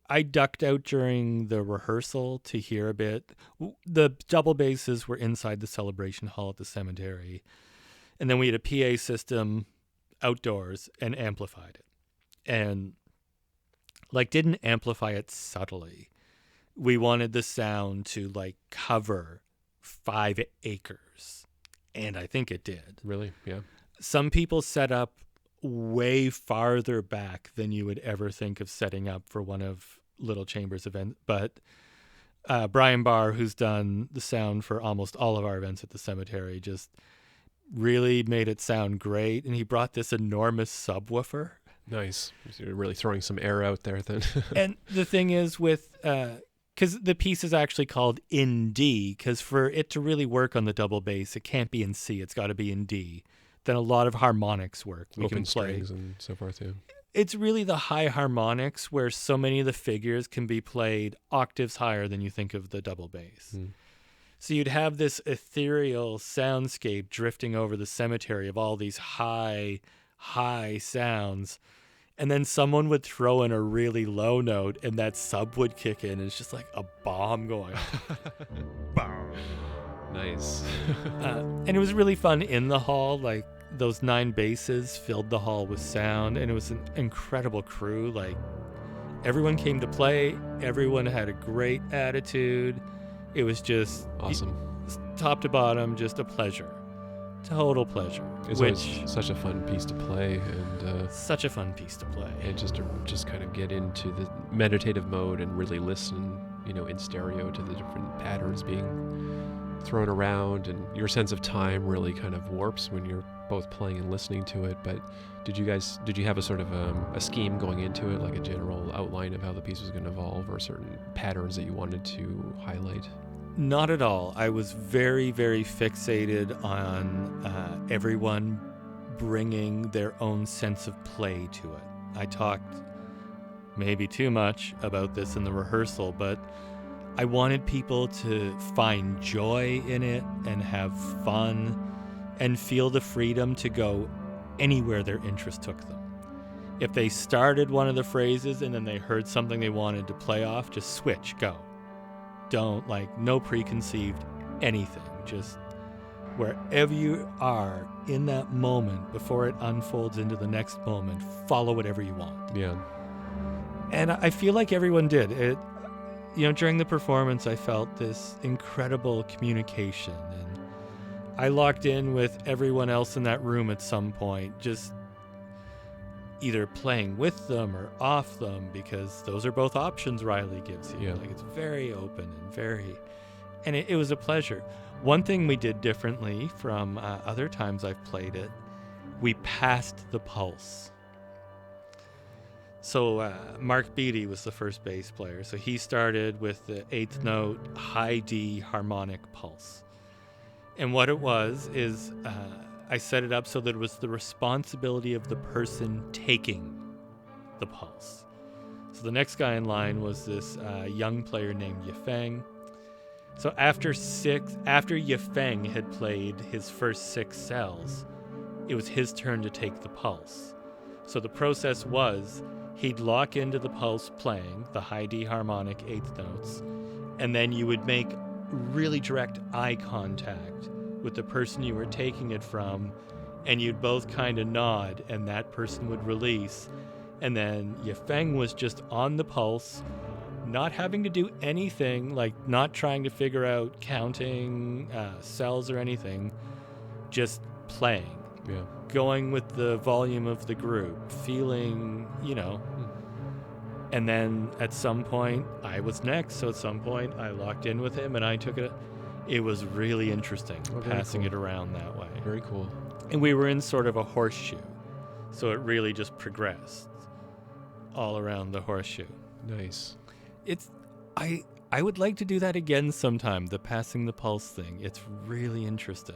I ducked out during the rehearsal to hear a bit. The double basses were inside the celebration hall at the cemetery. And then we had a PA system outdoors and amplified it. And like, didn't amplify it subtly. We wanted the sound to like cover 5 acres. And I think it did. Really? Yeah. Some people set up way farther back than you would ever think of setting up for one of Little Chamber's events. But Brian Barr, who's done the sound for almost all of our events at the cemetery, just really made it sound great. And he brought this enormous subwoofer. Nice. You're really throwing some air out there then. And the thing is with, because the piece is actually called in D, because for it to really work on the double bass, it can't be in C. It's got to be in D. Then a lot of harmonics work. We Open can play strings and so forth, yeah. It's really the high harmonics where so many of the figures can be played octaves higher than you think of the double bass. So you'd have this ethereal soundscape drifting over the cemetery of all these high sounds. And then someone would throw in a really low note and that sub would kick in. And it's just like a bomb going on. Nice. And it was really fun in the hall. Like, those 9 basses filled the hall with sound, and it was an incredible crew. Like, everyone came to play. Everyone had a great attitude. It was just awesome. Top to bottom, just a pleasure. Total pleasure. It's always such a fun piece to play, and such a fun piece to play. And just to kind of get into the meditative mode and really listen, in stereo to the different patterns being thrown around, and your sense of time really kind of warps when you're both playing and listening to it. But did you have a sort of a scheme going into it, like a general outline of how the piece was going to evolve, or certain patterns that you wanted to highlight? Not at all. I was very, very fixated on everyone bringing their own sense of play to it. I talked maybe too much about this in the rehearsal, but I wanted people to find joy in it and have fun and feel the freedom to go anywhere their interest took them. If they started one of the phrases and then they heard something they wanted to play off, just switch, go. Don't, no preconceived anything. Just wherever you are in that moment before it unfolds into the next moment, follow whatever you want. Yeah. And I feel like everyone did. It, during the performance, I felt this incredible communication, and I locked in with everyone else in that room at some point, just either playing with them or off them, because those are both options Riley gives you. Yeah. Like, it's very open and it was a pleasure. One thing we did differently from other times I've played it, we passed the pulse. So Mark Beattie was the first bass player. So he started with the 8th note high D harmonic pulse. And what it was is I set it up so that it was the responsibility of the person taking the pulse. So the next guy in line was this young player named Yifeng. So after Yifeng had played his first 6 cells, it was his turn to take the pulse. So the process was he'd lock into the pulse playing the high D harmonic 8th notes, and then you would make really direct eye contact with the person you were taking it from, and you'd both kind of nod, and that person would release. And then Yifeng was just on the pulse, not having to do anything, like not trying to figure out counting cells or anything, just playing. Yeah. Going with the volume of the group, feeling, And then at some point, I was next. So at some point, I locked in with him and I took it. It was really interesting, passing it around that way. Very cool. And we were in sort of a horseshoe. So it really just progressed all around the horseshoe. Nice. I would like to do that again sometime, the passing the pulse thing. It's really interesting.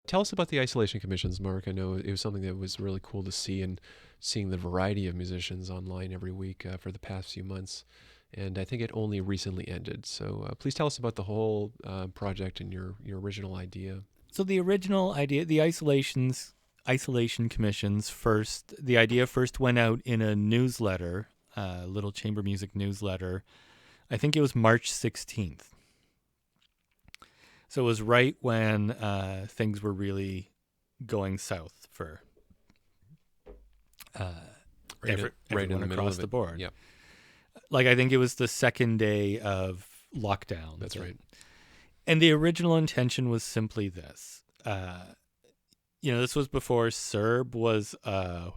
Tell us about the isolation commissions, Mark. I know it was something that was really cool to see, and seeing the variety of musicians online every week for the past few months. And I think it only recently ended. So please tell us about the whole project and your original idea. So the original idea, the isolation commissions the idea first went out in a newsletter, little chamber music newsletter. I think it was March 16th. So it was right when things right were really going south for everyone in the across the board. Yep. Like, I think it was the second day of lockdown. That's right. And the original intention was simply this. This was before CERB was an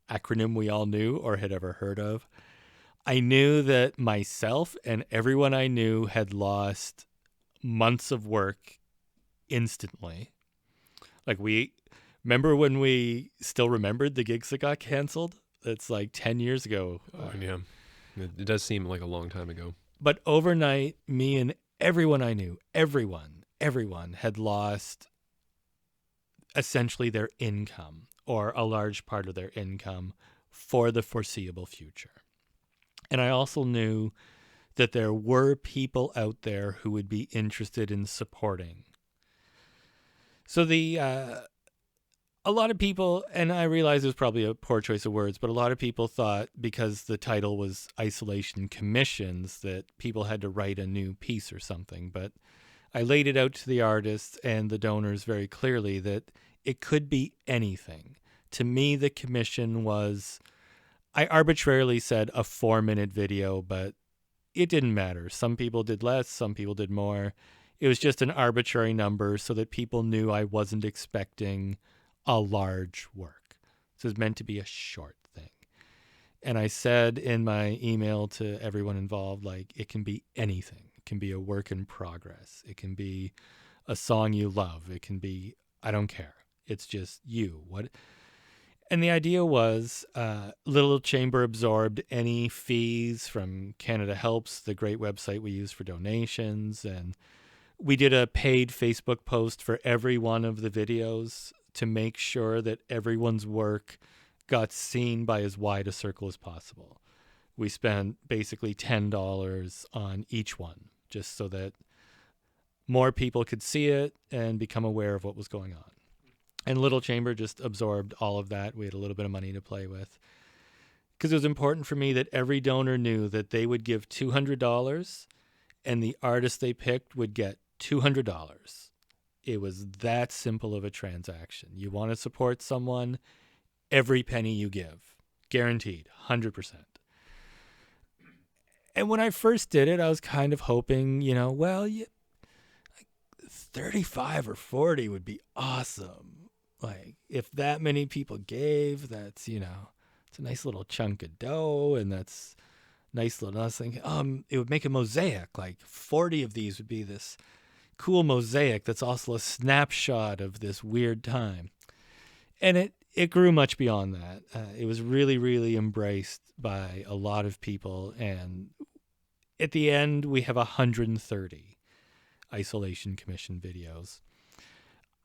acronym we all knew or had ever heard of. I knew that myself and everyone I knew had lost months of work instantly. Like, remember when we still remembered the gigs that got canceled? It's like 10 years ago. Yeah. It does seem like a long time ago. But overnight, me and everyone I knew, everyone had lost essentially their income, or a large part of their income, for the foreseeable future. And I also knew that there were people out there who would be interested in supporting. So a lot of people, and I realize it was probably a poor choice of words, but a lot of people thought because the title was Isolation Commissions that people had to write a new piece or something. But I laid it out to the artists and the donors very clearly that it could be anything. To me, the commission was, I arbitrarily said a 4-minute video, but it didn't matter. Some people did less, some people did more. It was just an arbitrary number so that people knew I wasn't expecting a large work. This was meant to be a short thing. And I said in my email to everyone involved, like, it can be anything. It can be a work in progress. It can be a song you love. It can be, I don't care. It's just you. What? And the idea was Little Chamber absorbed any fees from Canada Helps, the great website we use for donations. And we did a paid Facebook post for every one of the videos to make sure that everyone's work got seen by as wide a circle as possible. We spent basically $10 on each one, just so that more people could see it and become aware of what was going on. And Little Chamber just absorbed all of that. We had a little bit of money to play with. Because it was important for me that every donor knew that they would give $200 and the artist they picked would get $200. It was that simple of a transaction. You want to support someone, every penny you give. Guaranteed, 100%. And when I first did it, I was kind of hoping, like 35 or 40 would be awesome. Like, if that many people gave, that's, it's a nice little chunk of dough, and that's nice little, I was thinking, it would make a mosaic. Like 40 of these would be this cool mosaic that's also a snapshot of this weird time. And it grew much beyond that. It was really, really embraced by a lot of people. And at the end, we have 130 Isolation Commission videos.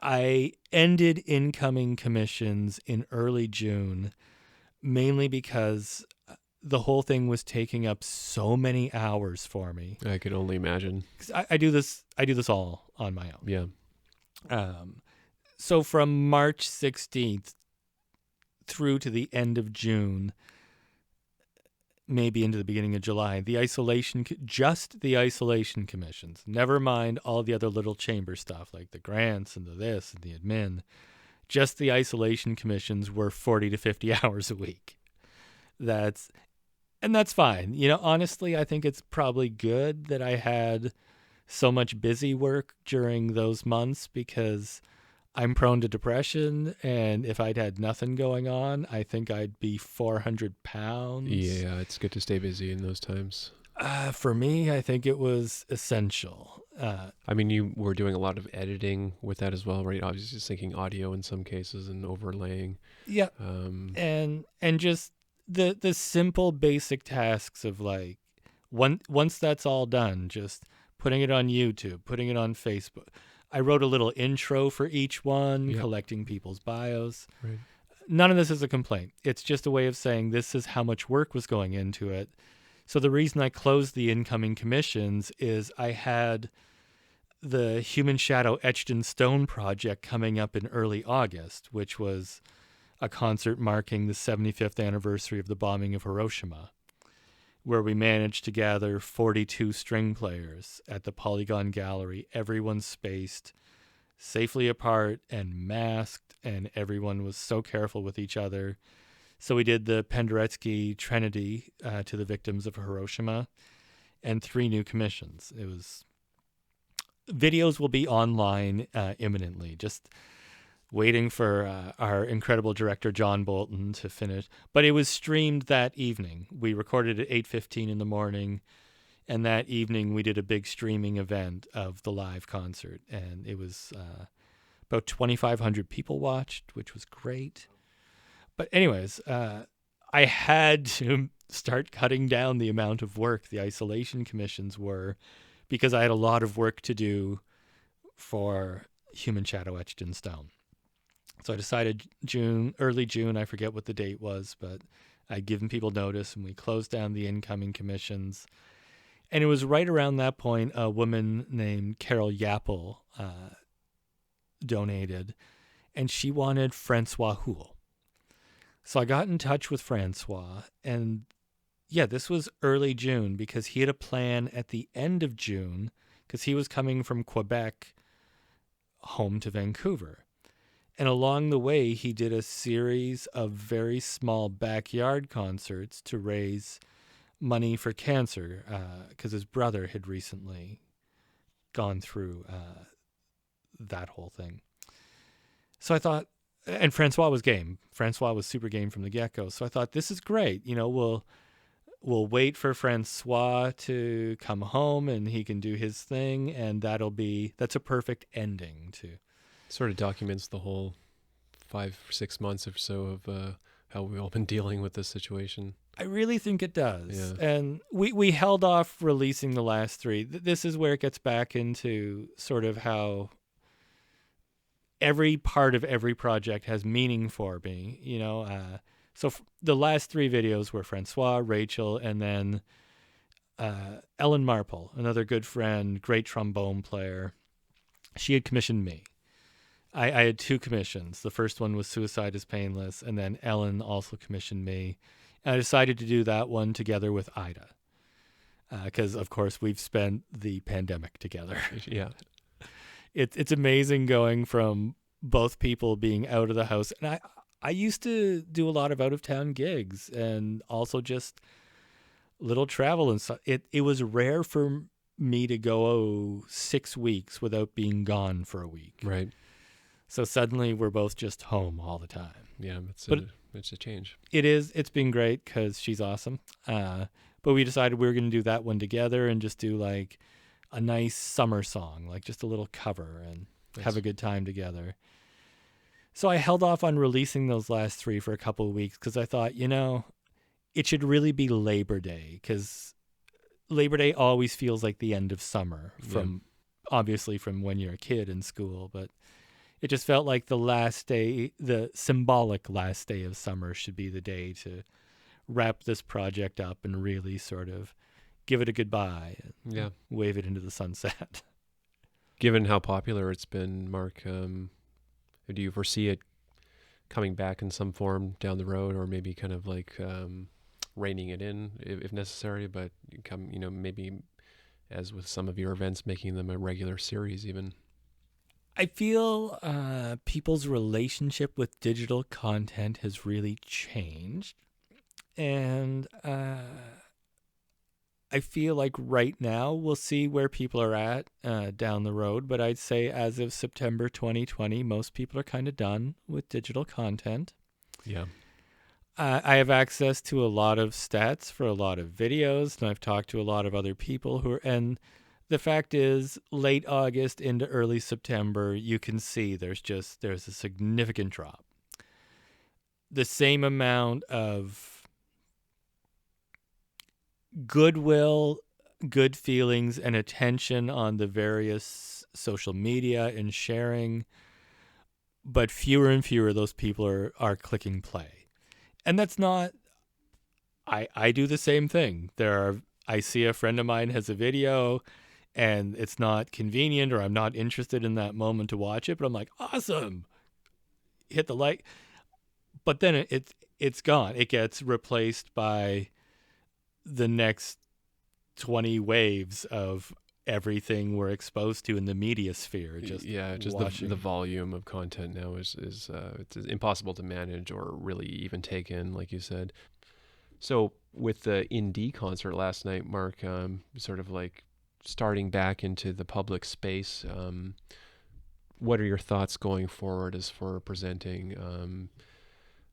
I ended incoming commissions in early June, mainly because the whole thing was taking up so many hours for me. I could only imagine. 'Cause I do this all on my own. Yeah. So from March 16th through to the end of June, maybe into the beginning of July, just the isolation commissions, never mind all the other Little Chamber stuff like the grants and the this and the admin, just the isolation commissions were 40 to 50 hours a week. That's fine. Honestly, I think it's probably good that I had so much busy work during those months, because I'm prone to depression, and if I'd had nothing going on, I think I'd be 400 pounds. Yeah, it's good to stay busy in those times. For me, I think it was essential. I mean, you were doing a lot of editing with that as well, right? Obviously syncing audio in some cases and overlaying. Yeah. And just the simple basic tasks of, like, once that's all done, just putting it on YouTube, putting it on Facebook. I wrote a little intro for each one, collecting people's bios. Right. None of this is a complaint. It's just a way of saying this is how much work was going into it. So the reason I closed the incoming commissions is I had the Human Shadow Etched in Stone project coming up in early August, which was a concert marking the 75th anniversary of the bombing of Hiroshima, where we managed to gather 42 string players at the Polygon Gallery, everyone spaced safely apart and masked, and everyone was so careful with each other. So we did the Penderecki Trinity to the victims of Hiroshima, and 3 new commissions. Videos will be online imminently, just waiting for our incredible director, John Bolton, to finish. But it was streamed that evening. We recorded at 8:15 in the morning, and that evening we did a big streaming event of the live concert. And it was about 2,500 people watched, which was great. But anyways, I had to start cutting down the amount of work the isolation commissions were, because I had a lot of work to do for Human Shadow Etched in Stone. So I decided early June, I forget what the date was, but I'd given people notice, and we closed down the incoming commissions. And it was right around that point, a woman named Carol Yappel donated, and she wanted Francois Houle. So I got in touch with Francois, and this was early June, because he had a plan at the end of June, because he was coming from Quebec home to Vancouver. And along the way, he did a series of very small backyard concerts to raise money for cancer, because his brother had recently gone through that whole thing. So I thought, and Francois was game. Francois was super game from the get-go. So I thought, this is great. We'll wait for Francois to come home and he can do his thing, and that's a perfect ending to. Sort of documents the whole 5 or 6 months or so of how we've all been dealing with this situation. I really think it does. Yeah. And we held off releasing the last 3. This is where it gets back into sort of how every part of every project has meaning for me, So the last 3 videos were Francois, Rachel, and then Ellen Marple, another good friend, great trombone player. She had commissioned me. I had 2 commissions. The first one was Suicide is Painless, and then Ellen also commissioned me. And I decided to do that one together with Ida, because, of course, we've spent the pandemic together. Yeah. It's amazing going from both people being out of the house. And I used to do a lot of out-of-town gigs and also just little travel and stuff. It was rare for me to go 6 weeks without being gone for a week. Right. So suddenly we're both just home all the time. Yeah, it's a change. It is. It's been great because she's awesome. But we decided we were going to do that one together and just do like a nice summer song, like just a little cover, and have a good time together. So I held off on releasing those last 3 for a couple of weeks because I thought, it should really be Labor Day, because Labor Day always feels like the end of summer obviously from when you're a kid in school, but it just felt like the last day, the symbolic last day of summer should be the day to wrap this project up and really sort of give it a goodbye and wave it into the sunset. Given how popular it's been, Mark, do you foresee it coming back in some form down the road, or maybe kind of like reining it in if necessary, but maybe as with some of your events, making them a regular series even? I feel people's relationship with digital content has really changed. And I feel like right now we'll see where people are at down the road. But I'd say as of September 2020, most people are kind of done with digital content. Yeah. I have access to a lot of stats for a lot of videos, and I've talked to a lot of other people and the fact is, late August into early September, you can see there's a significant drop. The same amount of goodwill, good feelings, and attention on the various social media and sharing, but fewer and fewer of those people are clicking play. And that's not... I do the same thing. I see a friend of mine has a video, and it's not convenient, or I'm not interested in that moment to watch it, but I'm like, awesome, hit the like. But then it's gone. It gets replaced by the next 20 waves of everything we're exposed to in the media sphere. Just the volume of content now is it's impossible to manage or really even take in, like you said. So with the indie concert last night, Mark, sort of like starting back into the public space, what are your thoughts going forward as for presenting?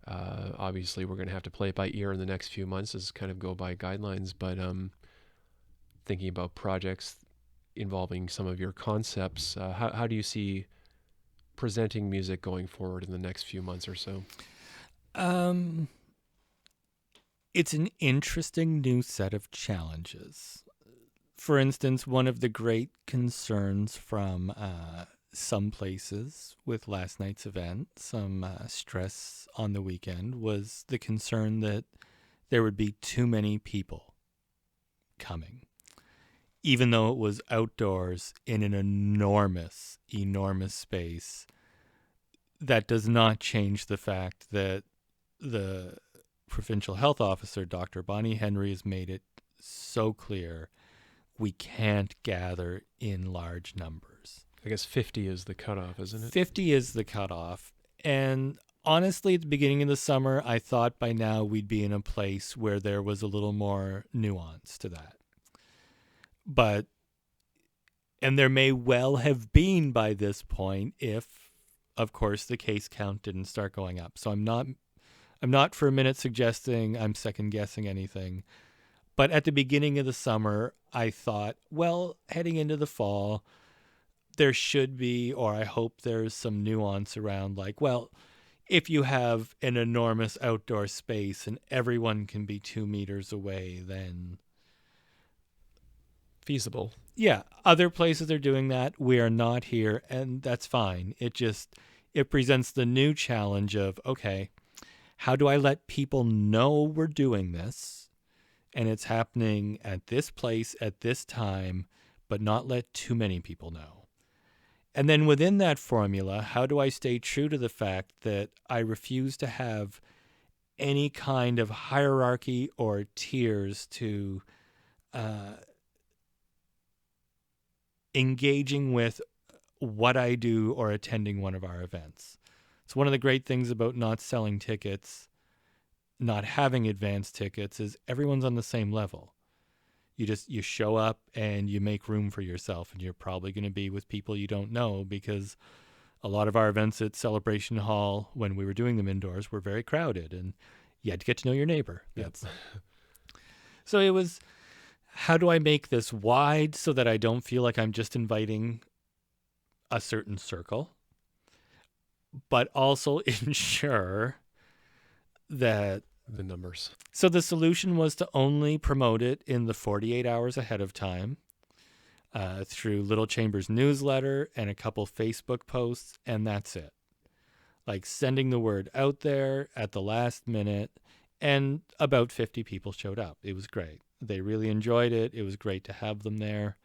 Obviously, we're going to have to play it by ear in the next few months as kind of go by guidelines, but thinking about projects involving some of your concepts, how do you see presenting music going forward in the next few months or so? It's an interesting new set of challenges. For instance, one of the great concerns from some places with last night's event, some stress on the weekend, was the concern that there would be too many people coming, even though it was outdoors in an enormous, enormous space. That does not change the fact that the provincial health officer, Dr. Bonnie Henry, has made it so clear we can't gather in large numbers. I guess 50 is the cutoff, isn't it? 50 is the cutoff. And honestly, at the beginning of the summer, I thought by now we'd be in a place where there was a little more nuance to that. But And there may well have been by this point if, of course, the case count didn't start going up. So I'm not for a minute suggesting I'm second-guessing anything. But at the beginning of the summer, I thought, well, heading into the fall, there should be, or I hope there's some nuance around, like, well, if you have an enormous outdoor space and everyone can be 2 meters away, then... Feasible. Yeah, other places are doing that. We are not here, and that's fine. It presents the new challenge of, okay, how do I let people know we're doing this, and it's happening at this place at this time, but not let too many people know? And then within that formula, how do I stay true to the fact that I refuse to have any kind of hierarchy or tiers to engaging with what I do or attending one of our events? It's one of the great things about not selling tickets, not having advance tickets, is everyone's on the same level. You show up and you make room for yourself, and you're probably going to be with people you don't know, because a lot of our events at Celebration Hall, when we were doing them indoors, were very crowded, and you had to get to know your neighbor. Yep. So it was, how do I make this wide so that I don't feel like I'm just inviting a certain circle, but also ensure that the numbers. So the solution was to only promote it in the 48 hours ahead of time through Little Chamber's newsletter and a couple Facebook posts, and that's it. Like sending the word out there at the last minute, and about 50 people showed up. It was great. They really enjoyed it. It was great to have them there.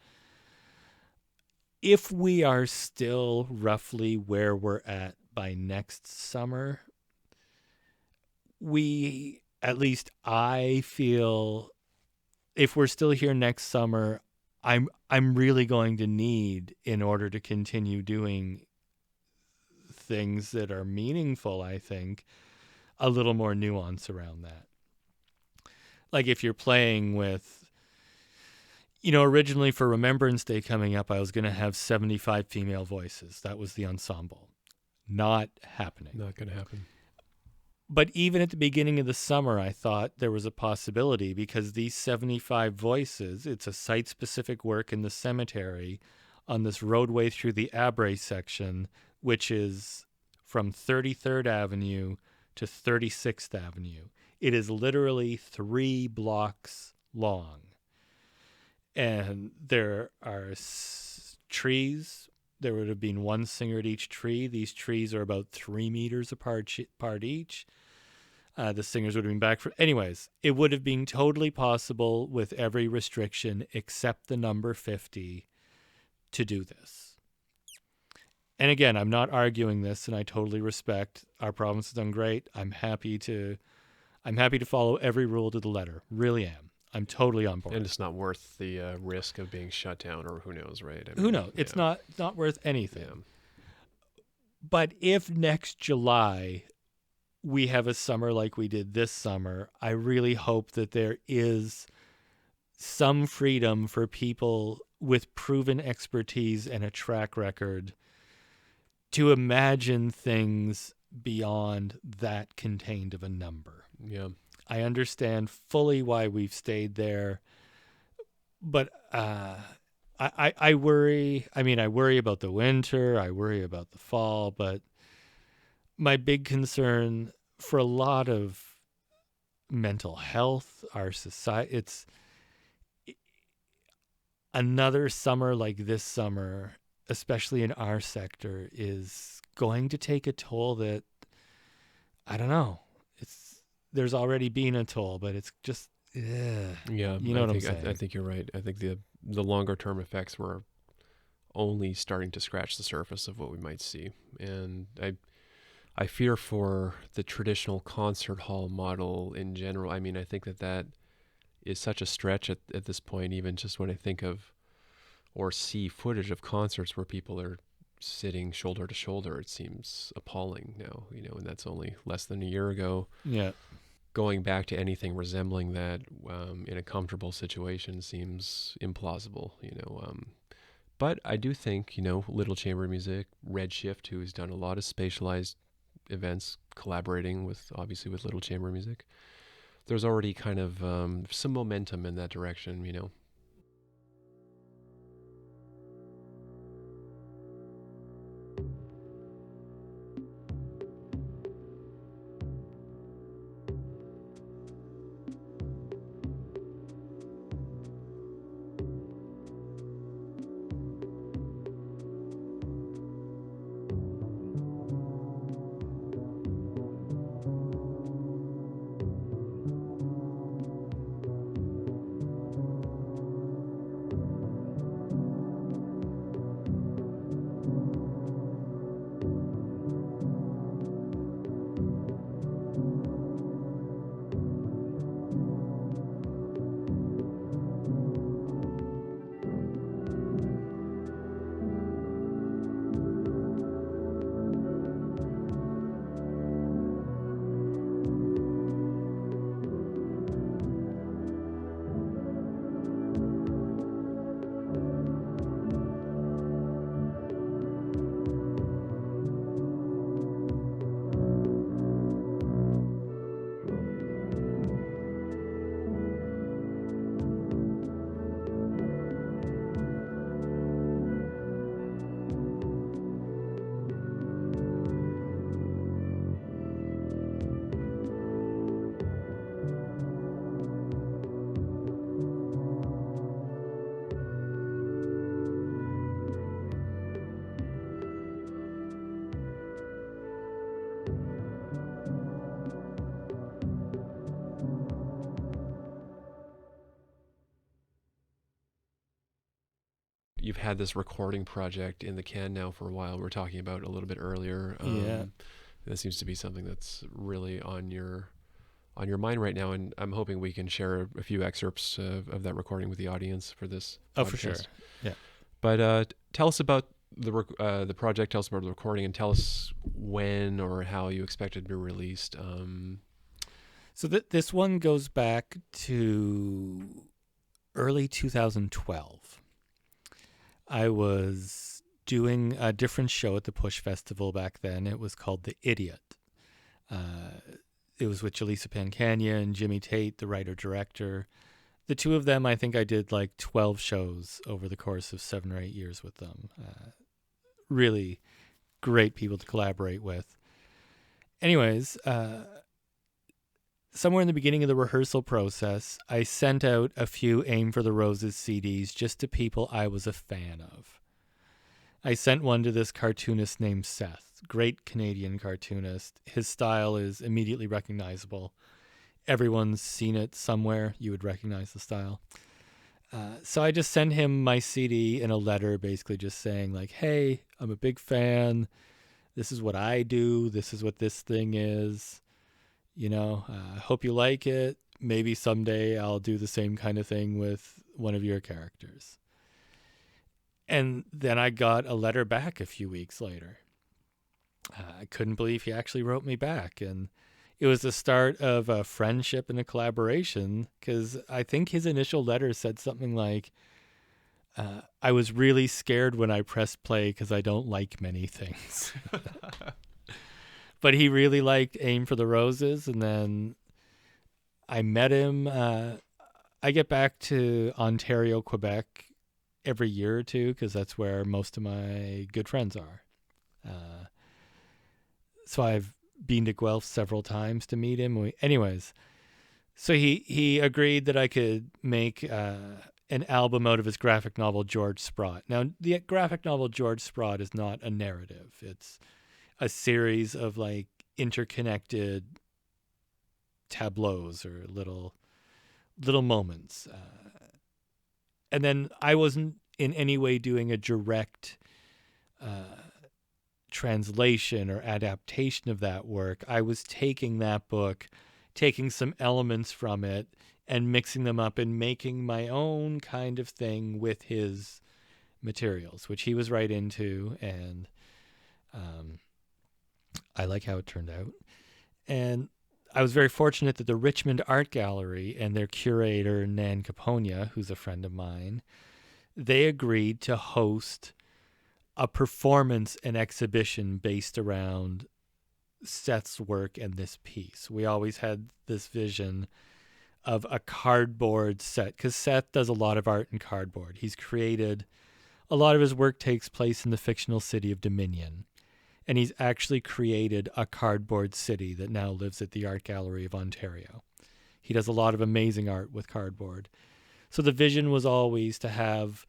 If we are still roughly where we're at by next summer, at least I feel, if we're still here next summer, I'm really going to need, in order to continue doing things that are meaningful, I think, a little more nuance around that. Like if you're playing with, originally for Remembrance Day coming up, I was going to have 75 female voices. That was the ensemble. Not happening. Not going to happen. But even at the beginning of the summer, I thought there was a possibility, because these 75 voices, it's a site-specific work in the cemetery on this roadway through the Abre section, which is from 33rd Avenue to 36th Avenue. It is literally 3 blocks long. And there are trees. There would have been one singer at each tree. These trees are about 3 meters apart each. The singers would have been back for... Anyways, it would have been totally possible with every restriction except the number 50 to do this. And again, I'm not arguing this, and I totally respect our province has done great. I'm happy to follow every rule to the letter. Really am. I'm totally on board. And it's not worth the risk of being shut down, or who knows, right? Who knows? It's not worth anything. Yeah. But if next July we have a summer like we did this summer, I really hope that there is some freedom for people with proven expertise and a track record to imagine things beyond that contained of a number. Yeah. I understand fully why we've stayed there, but I worry. I mean, I worry about the winter. I worry about the fall, but my big concern for a lot of mental health, our society, it's another summer like this summer, especially in our sector, is going to take a toll that, I don't know. There's already been a toll, but it's just, yeah. You know what I'm saying? I think you're right. I think the longer term effects were only starting to scratch the surface of what we might see. And I fear for the traditional concert hall model in general. I mean, I think that is such a stretch at this point, even just when I think of or see footage of concerts where people are sitting shoulder to shoulder. It seems appalling now, and that's only less than a year ago. Yeah. Going back to anything resembling that in a comfortable situation seems implausible, But I do think, Little Chamber Music, Redshift, who's done a lot of spatialized events, collaborating obviously with Little Chamber Music. There's already kind of some momentum in that direction. You've had this recording project in the can now for a while. We were talking about a little bit earlier. Yeah. That seems to be something that's really on your mind right now, and I'm hoping we can share a few excerpts of that recording with the audience for this Oh, podcast. for sure. Yeah. But tell us about the project. Tell us about the recording, and tell us when or how you expect it to be released. So this one goes back to early 2012. I was doing a different show at the Push Festival back then. It was called The Idiot. It was with Jaleesa Pancania and Jimmy Tate, the writer-director. The two of them, I think I did like 12 shows over the course of 7 or 8 years with them. Really great people to collaborate with. Anyways, somewhere in the beginning of the rehearsal process, I sent out a few Aim for the Roses CDs just to people I was a fan of. I sent one to this cartoonist named Seth, great Canadian cartoonist. His style is immediately recognizable. Everyone's seen it somewhere. You would recognize the style. So I just sent him my CD in a letter, basically just saying like, hey, I'm a big fan. This is what I do. This is what this thing is. I hope you like it. Maybe someday I'll do the same kind of thing with one of your characters. And then I got a letter back a few weeks later. I couldn't believe he actually wrote me back. And it was the start of a friendship and a collaboration, because I think his initial letter said something like, I was really scared when I pressed play because I don't like many things. But he really liked Aim for the Roses, and then I met him. I get back to Ontario, Quebec every year or two because that's where most of my good friends are. So I've been to Guelph several times to meet him. Anyways, so he agreed that I could make an album out of his graphic novel, George Sprott. Now, the graphic novel, George Sprott, is not a narrative. It's a series of like interconnected tableaus or little moments. And then I wasn't in any way doing a direct translation or adaptation of that work. I was taking that book, taking some elements from it and mixing them up and making my own kind of thing with his materials, which he was right into. And I like how it turned out. And I was very fortunate that the Richmond Art Gallery and their curator, Nan Caponia, who's a friend of mine, they agreed to host a performance and exhibition based around Seth's work and this piece. We always had this vision of a cardboard set, because Seth does a lot of art in cardboard. He's created, a lot of his work takes place in the fictional city of Dominion, and he's actually created a cardboard city that now lives at the Art Gallery of Ontario. He does a lot of amazing art with cardboard. So the vision was always to have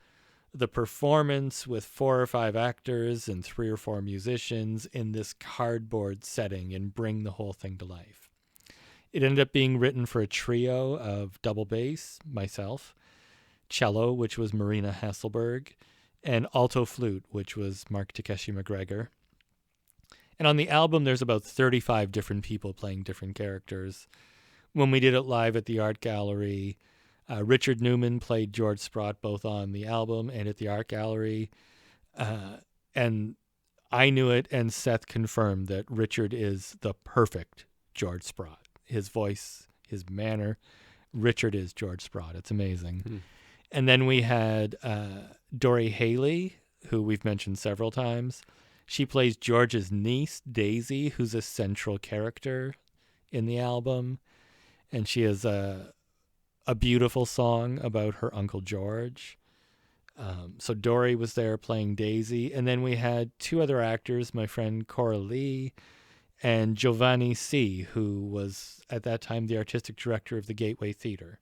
the performance with 4 or 5 actors and 3 or 4 musicians in this cardboard setting and bring the whole thing to life. It ended up being written for a trio of double bass, myself, cello, which was Marina Hasselberg, and alto flute, which was Mark Takeshi McGregor. And on the album, there's about 35 different people playing different characters. When we did it live at the Art Gallery, Richard Newman played George Sprott both on the album and at the Art Gallery. And I knew it, and Seth confirmed that Richard is the perfect George Sprott. His voice, his manner, Richard is George Sprott. It's amazing. And then we had Dory Haley, who we've mentioned several times. She plays George's niece, Daisy, who's a central character in the album. And she has a beautiful song about her Uncle George. So Dory was there playing Daisy. And then we had 2 other actors, my friend Cora Lee and Giovanni C., who was at that time the artistic director of the Gateway Theatre.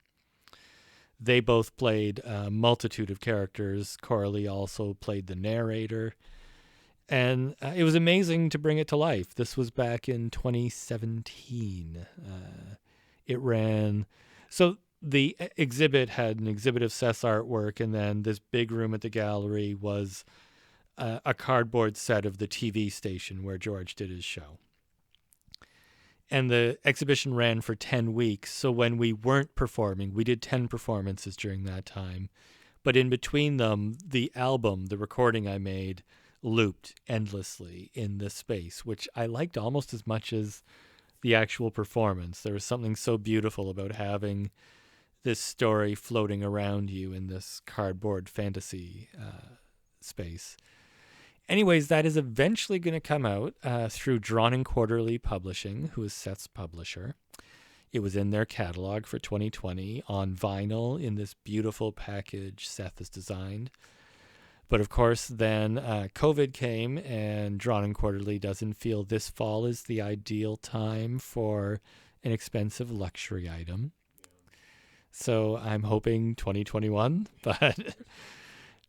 They both played a multitude of characters. Cora Lee also played the narrator. And it was amazing to bring it to life. This was back in 2017. It ran... So the exhibit had an exhibit of Seth's artwork, and then this big room at the gallery was a cardboard set of the TV station where George did his show. And the exhibition ran for 10 weeks. So when we weren't performing, we did 10 performances during that time. But in between them, the album, the recording I made, looped endlessly in this space, which I liked almost as much as the actual performance. There was something so beautiful about having this story floating around you in this cardboard fantasy space. Anyways, that is eventually going to come out through Drawn and Quarterly Publishing, who is Seth's publisher. It was in their catalog for 2020 on vinyl in this beautiful package Seth has designed. But of course, then COVID came, and Drawn and Quarterly doesn't feel this fall is the ideal time for an expensive luxury item. So I'm hoping 2021, but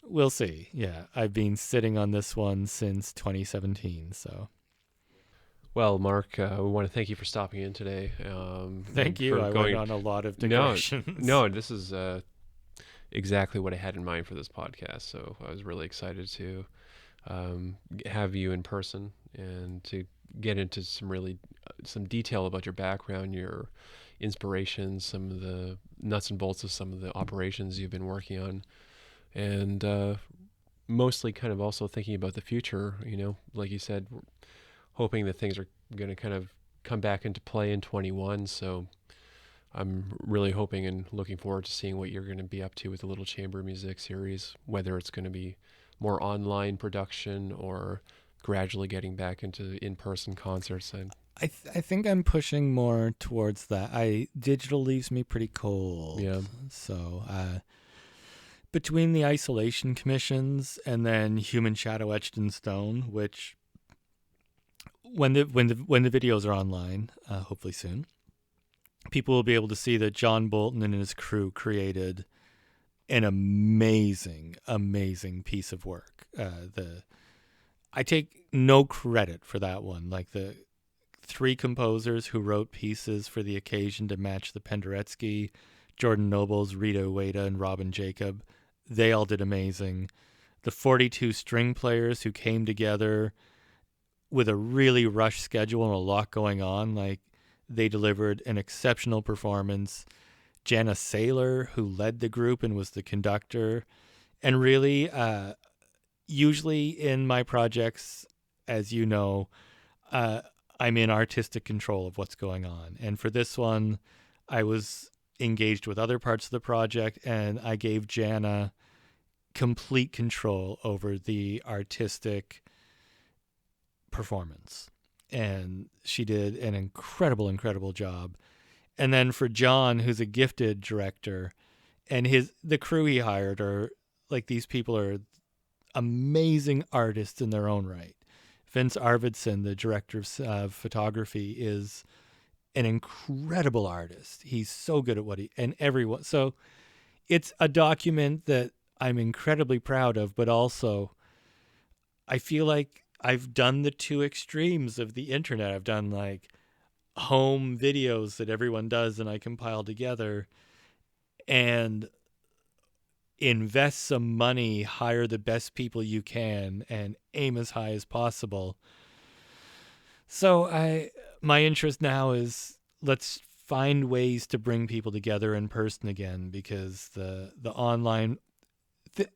we'll see. Yeah, I've been sitting on this one since 2017, so. Well, Mark, we want to thank you for stopping in today. Thank you. I went on a lot of digressions. No, this is exactly what I had in mind for this podcast. So I was really excited to have you in person and to get into some detail about your background, your inspirations, some of the nuts and bolts of some of the operations you've been working on, and mostly kind of also thinking about the future. You know, like you said, hoping that things are going to kind of come back into play in 21. So I'm really hoping and looking forward to seeing what you're going to be up to with the Little Chamber Music series, whether it's going to be more online production or gradually getting back into in-person concerts. And I think I'm pushing more towards that. Digital leaves me pretty cold. Yeah. So between the isolation commissions and then Human Shadow Etched in Stone, which when the videos are online, hopefully soon, people will be able to see that John Bolton and his crew created an amazing, amazing piece of work. I take no credit for that one. Like the 3 composers who wrote pieces for the occasion to match the Penderecki, Jordan Nobles, Rita Ueda, and Robin Jacob, they all did amazing. The 42 string players who came together with a really rushed schedule and a lot going on, like they delivered an exceptional performance. Jana Saylor, who led the group and was the conductor, and really, usually in my projects, as you know, I'm in artistic control of what's going on. And for this one, I was engaged with other parts of the project, and I gave Jana complete control over the artistic performance. And she did an incredible job. And then for John, who's a gifted director, and the crew he hired are like, these people are amazing artists in their own right. Vince Arvidsson, the director of photography, is an incredible artist. He's so good at everyone. So it's a document that I'm incredibly proud of, but also I feel like I've done the two extremes of the internet. I've done like home videos that everyone does and I compile together, and invest some money, hire the best people you can, and aim as high as possible. So my interest now is, let's find ways to bring people together in person again, because the online,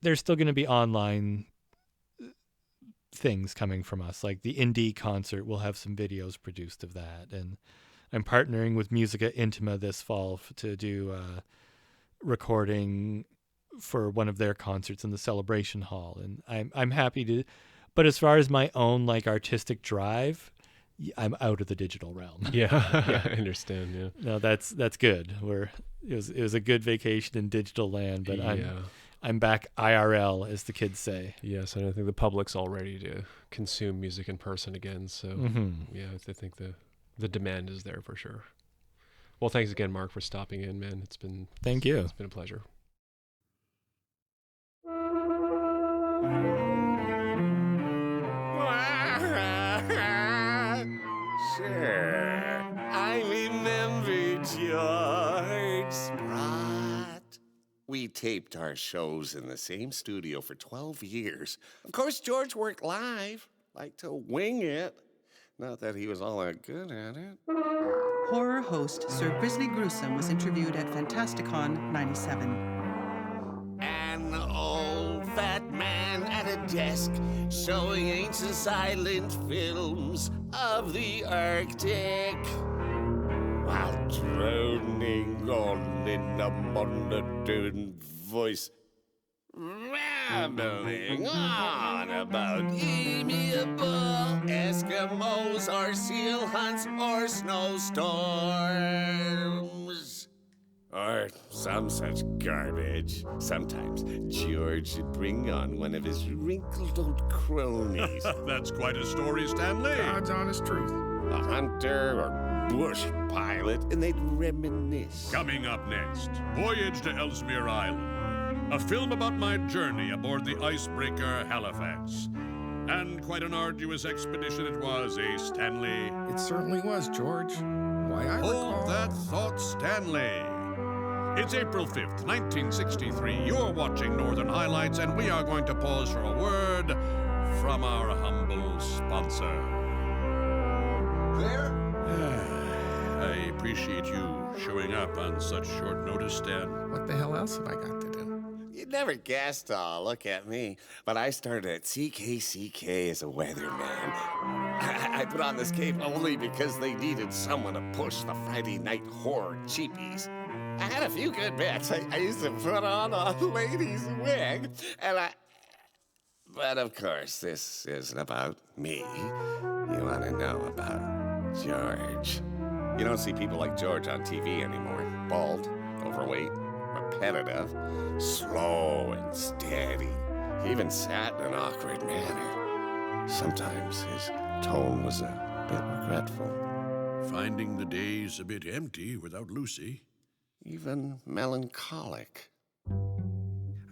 there's still going to be online things coming from us. Like the indie concert, we'll have some videos produced of that. And I'm partnering with Musica Intima this fall to do recording for one of their concerts in the Celebration Hall. And I'm happy to, but as far as my own like artistic drive, I'm out of the digital realm. Yeah, I understand. Yeah. No, that's good. It was a good vacation in digital land, but I'm back IRL, as the kids say. Yes, and I think the public's all ready to consume music in person again. So yeah, I think the demand is there for sure. Well, thanks again, Mark, for stopping in, man. Thank you. It's been a pleasure. Sure, I remember George Sprott. We taped our shows in the same studio for 12 years. Of course, George worked live, liked to wing it. Not that he was all that good at it. Horror host Sir Grizzly Gruesome was interviewed at Fantasticon 97. An old fat man at a desk showing ancient silent films of the Arctic, while droning on in a monotone voice, rambling on about amiable Eskimos or seal hunts or snowstorms, or some such garbage. Sometimes George would bring on one of his wrinkled old cronies. That's quite a story, Stanley. God's honest truth. A hunter or bush pilot, and they'd reminisce. Coming up next, Voyage to Ellesmere Island, a film about my journey aboard the icebreaker Halifax. And quite an arduous expedition it was, eh, Stanley? It certainly was, George. Why, I Hold recall... that thought, Stanley. It's April 5th, 1963. You're watching Northern Highlights, and we are going to pause for a word from our humble sponsor. There? I appreciate you showing up on such short notice, Stan. What the hell else have I got to do? You'd never guessed, look at me. But I started at CKCK as a weatherman. I put on this cape only because they needed someone to push the Friday night horror cheapies. I had a few good bits. I used to put on a lady's wig, But of course, this isn't about me. You want to know about George. You don't see people like George on TV anymore. Bald, overweight, repetitive, slow and steady. He even sat in an awkward manner. Sometimes his tone was a bit regretful. Finding the days a bit empty without Lucy. Even melancholic.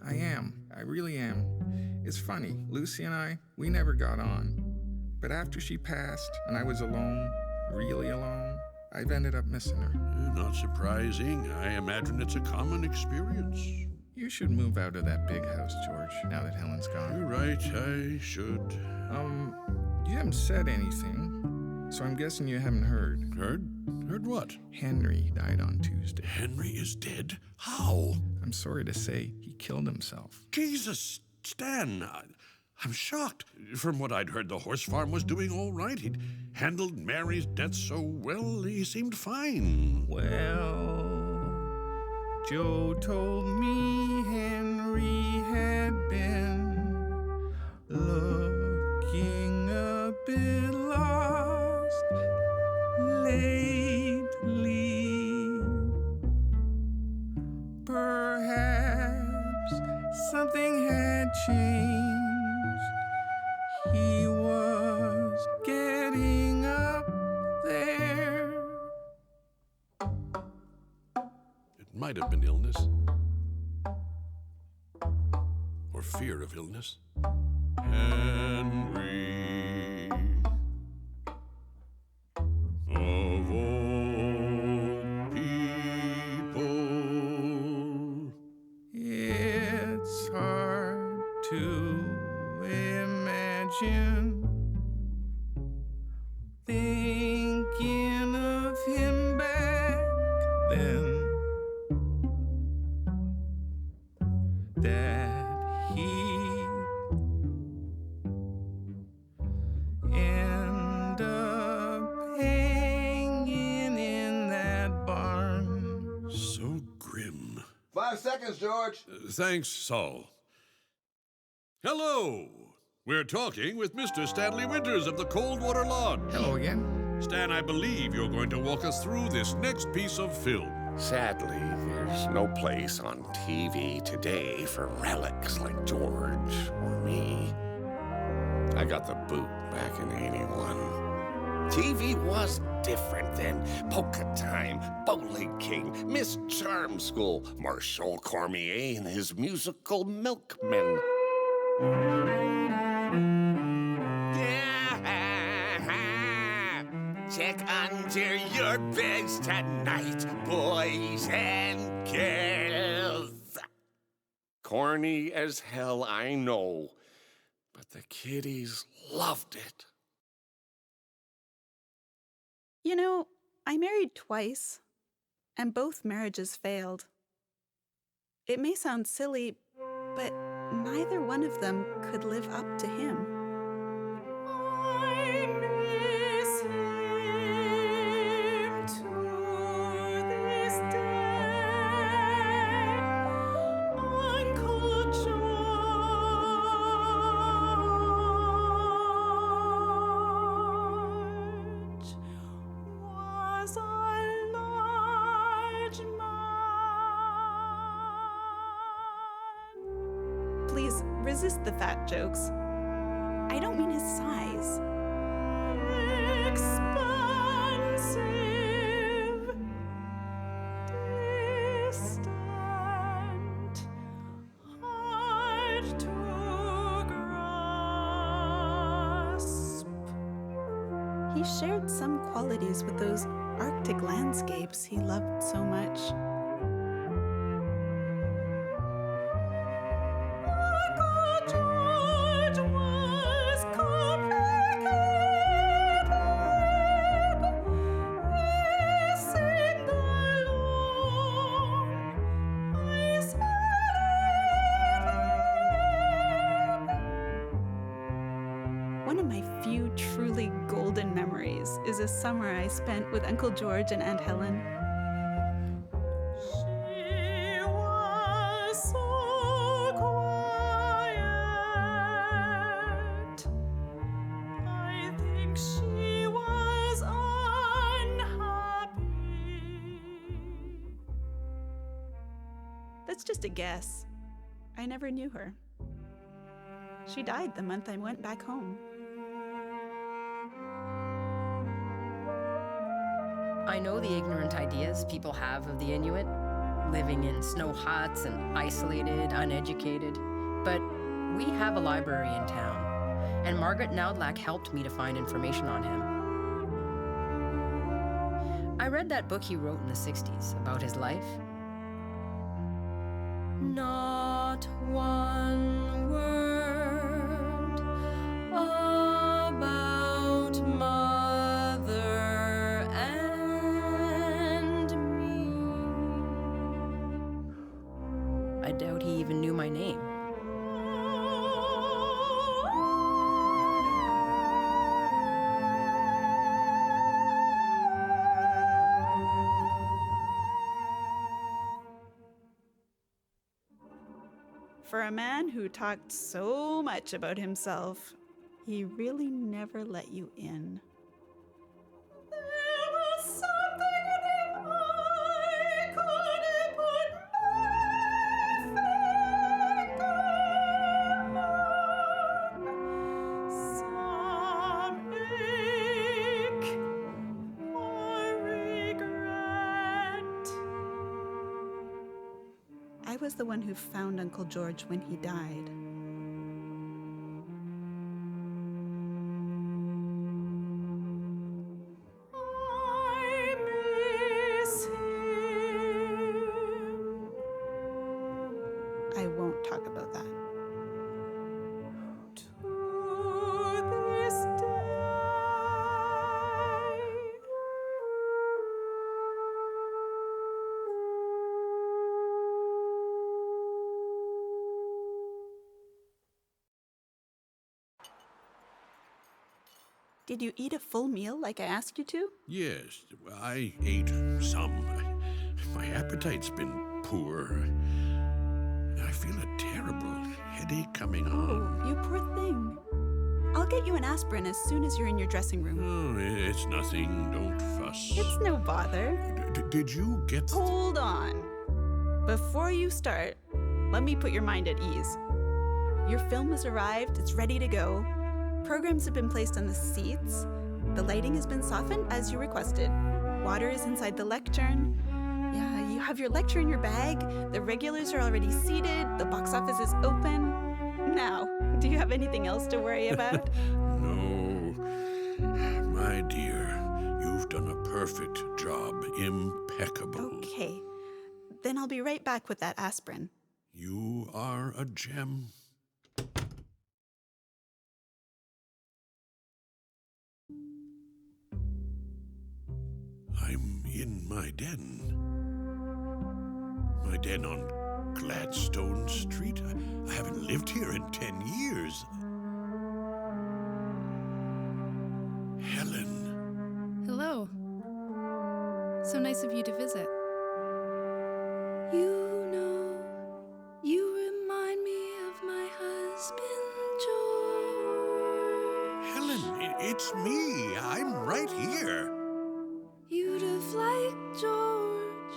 I am. I really am. It's funny, Lucy and I, we never got on. But after she passed and I was alone, really alone, I've ended up missing her. Not surprising. I imagine it's a common experience. You should move out of that big house, George, now that Helen's gone. You're right, I should. You haven't said anything, so I'm guessing you haven't heard. Heard? Heard what? Henry died on Tuesday. Henry is dead? How? I'm sorry to say, he killed himself. Jesus, Stan, I'm shocked. From what I'd heard, the horse farm was doing all right. He'd handled Mary's death so well, he seemed fine. Well, Joe told me Henry Henry had been looking a bit lost lately. Perhaps something had changed. He was getting up there. It might have been illness. Or fear of illness. Henry. Of all people. It's hard to imagine thinking of him back then, that he end up hanging in that barn. So grim. 5 seconds, George. Thanks, Saul. Hello! We're talking with Mr. Stanley Winters of the Coldwater Lodge. Hello again. Stan, I believe you're going to walk us through this next piece of film. Sadly, there's no place on TV today for relics like George or me. I got the boot back in '81. TV was different then. Polka Time, Bowling King, Miss Charm School, Marshal Cormier and his musical Milkmen. Check under your beds tonight, boys and girls. Corny as hell, I know, but the kiddies loved it. You know, I married twice, and both marriages failed. It may sound silly, but neither one of them could live up to him. I miss him to this day, Uncle George was a large man. Please resist the fat jokes. I don't mean his size. Expansive, distant, hard to grasp. He shared some qualities with those Arctic landscapes he loved so much. Uncle George was complicated. He seemed alone, isolated. One of my few truly golden memories is a summer I spent with Uncle George and Aunt Helen. She was so quiet. I think she was unhappy. That's just a guess. I never knew her. She died the month I went back home. I know the ignorant ideas people have of the Inuit, living in snow huts and isolated, uneducated. But we have a library in town, and Margaret Nowdlack helped me to find information on him. I read that book he wrote in the 60s about his life. Not one word about mother and me. I doubt he even knew my name. For a man who talked so much about himself, he really never let you in. There was something in him I couldn't put my finger on. Some ache or regret. I was the one who found Uncle George when he died. I miss him. I won't talk about that. To this day. Did you eat a full meal like I asked you to? Yes, I ate some. My appetite's been poor. I feel a terrible headache coming on. Oh, you poor thing. I'll get you an aspirin as soon as you're in your dressing room. Oh, it's nothing. Don't fuss. It's no bother. Did you get... Hold on. Before you start, let me put your mind at ease. Your film has arrived. It's ready to go. Programs have been placed on the seats. The lighting has been softened as you requested. Water is inside the lectern. Yeah, you have your lecture in your bag. The regulars are already seated. The box office is open. Now, do you have anything else to worry about? No. My dear, you've done a perfect job. Impeccable. Okay. Then I'll be right back with that aspirin. You are a gem. I'm in my den. My den on Gladstone Street. I haven't lived here in 10 years. Helen. Hello. So nice of you to visit. You know, you remind me of my husband, George. Helen, it's me. I'm right here. You'd have liked George.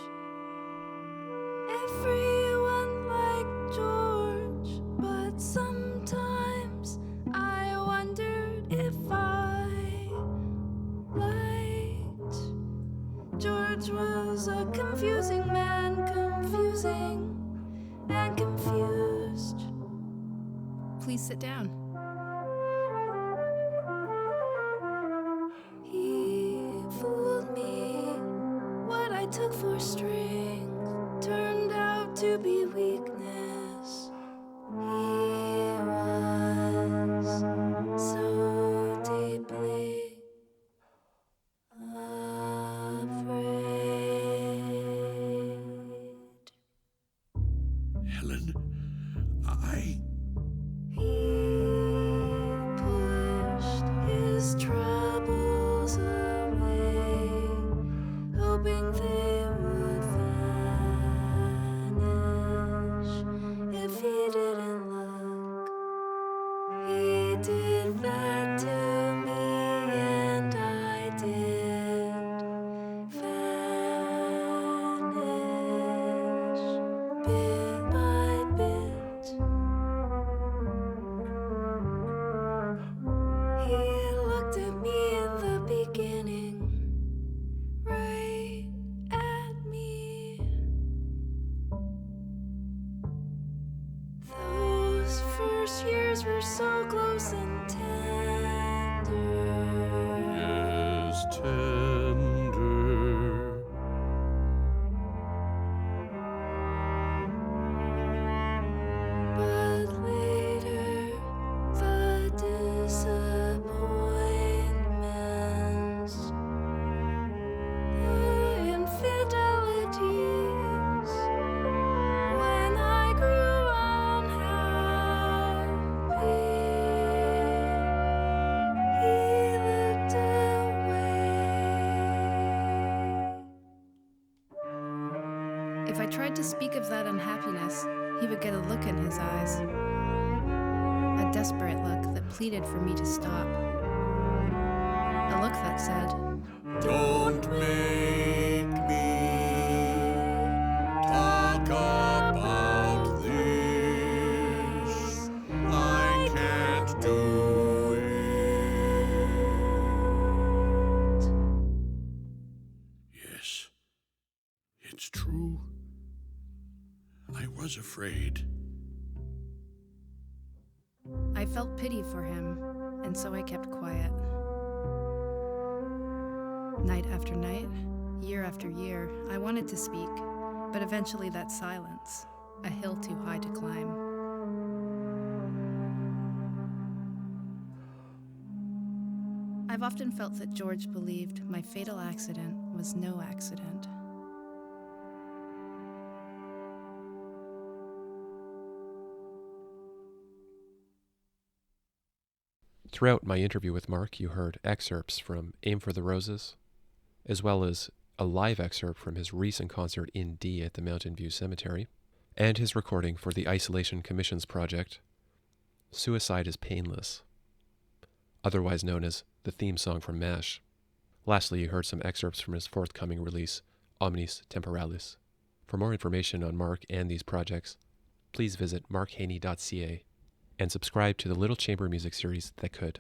Everyone liked George. But sometimes I wondered if I liked. George was a confusing man, confusing and confused. Please sit down. He fooled me. What I took for strength turned out to be weakness. He was so deeply afraid. Helen, He pushed his troubles away, hoping they would vanish if he didn't look. He did that to me, and I did vanish bit by bit. He looked at me in the beginning, right at me. Those first years were so close and tender. yes, tender. But later, the disappointments, the infidelities, when I grew unhappy, he looked away. If I tried to speak of that unhappiness, he would get a look in his eyes. A desperate look that pleaded for me to stop. A look that said, Don't make me talk about this. I can't do it. Yes, it's true. I was afraid. I felt pity for him, and so I kept quiet. Night after night, year after year, I wanted to speak, but eventually that silence, a hill too high to climb. I've often felt that George believed my fatal accident was no accident. Throughout my interview with Mark, you heard excerpts from Aim for the Roses, as well as a live excerpt from his recent concert in D at the Mountainview Cemetary, and his recording for the Isolation Commission's project, Suicide is Painless, otherwise known as the theme song from MASH. Lastly, you heard some excerpts from his forthcoming release, Omnis Temporalis. For more information on Mark and these projects, please visit markhaney.ca and subscribe to the Little Chamber Music series that could.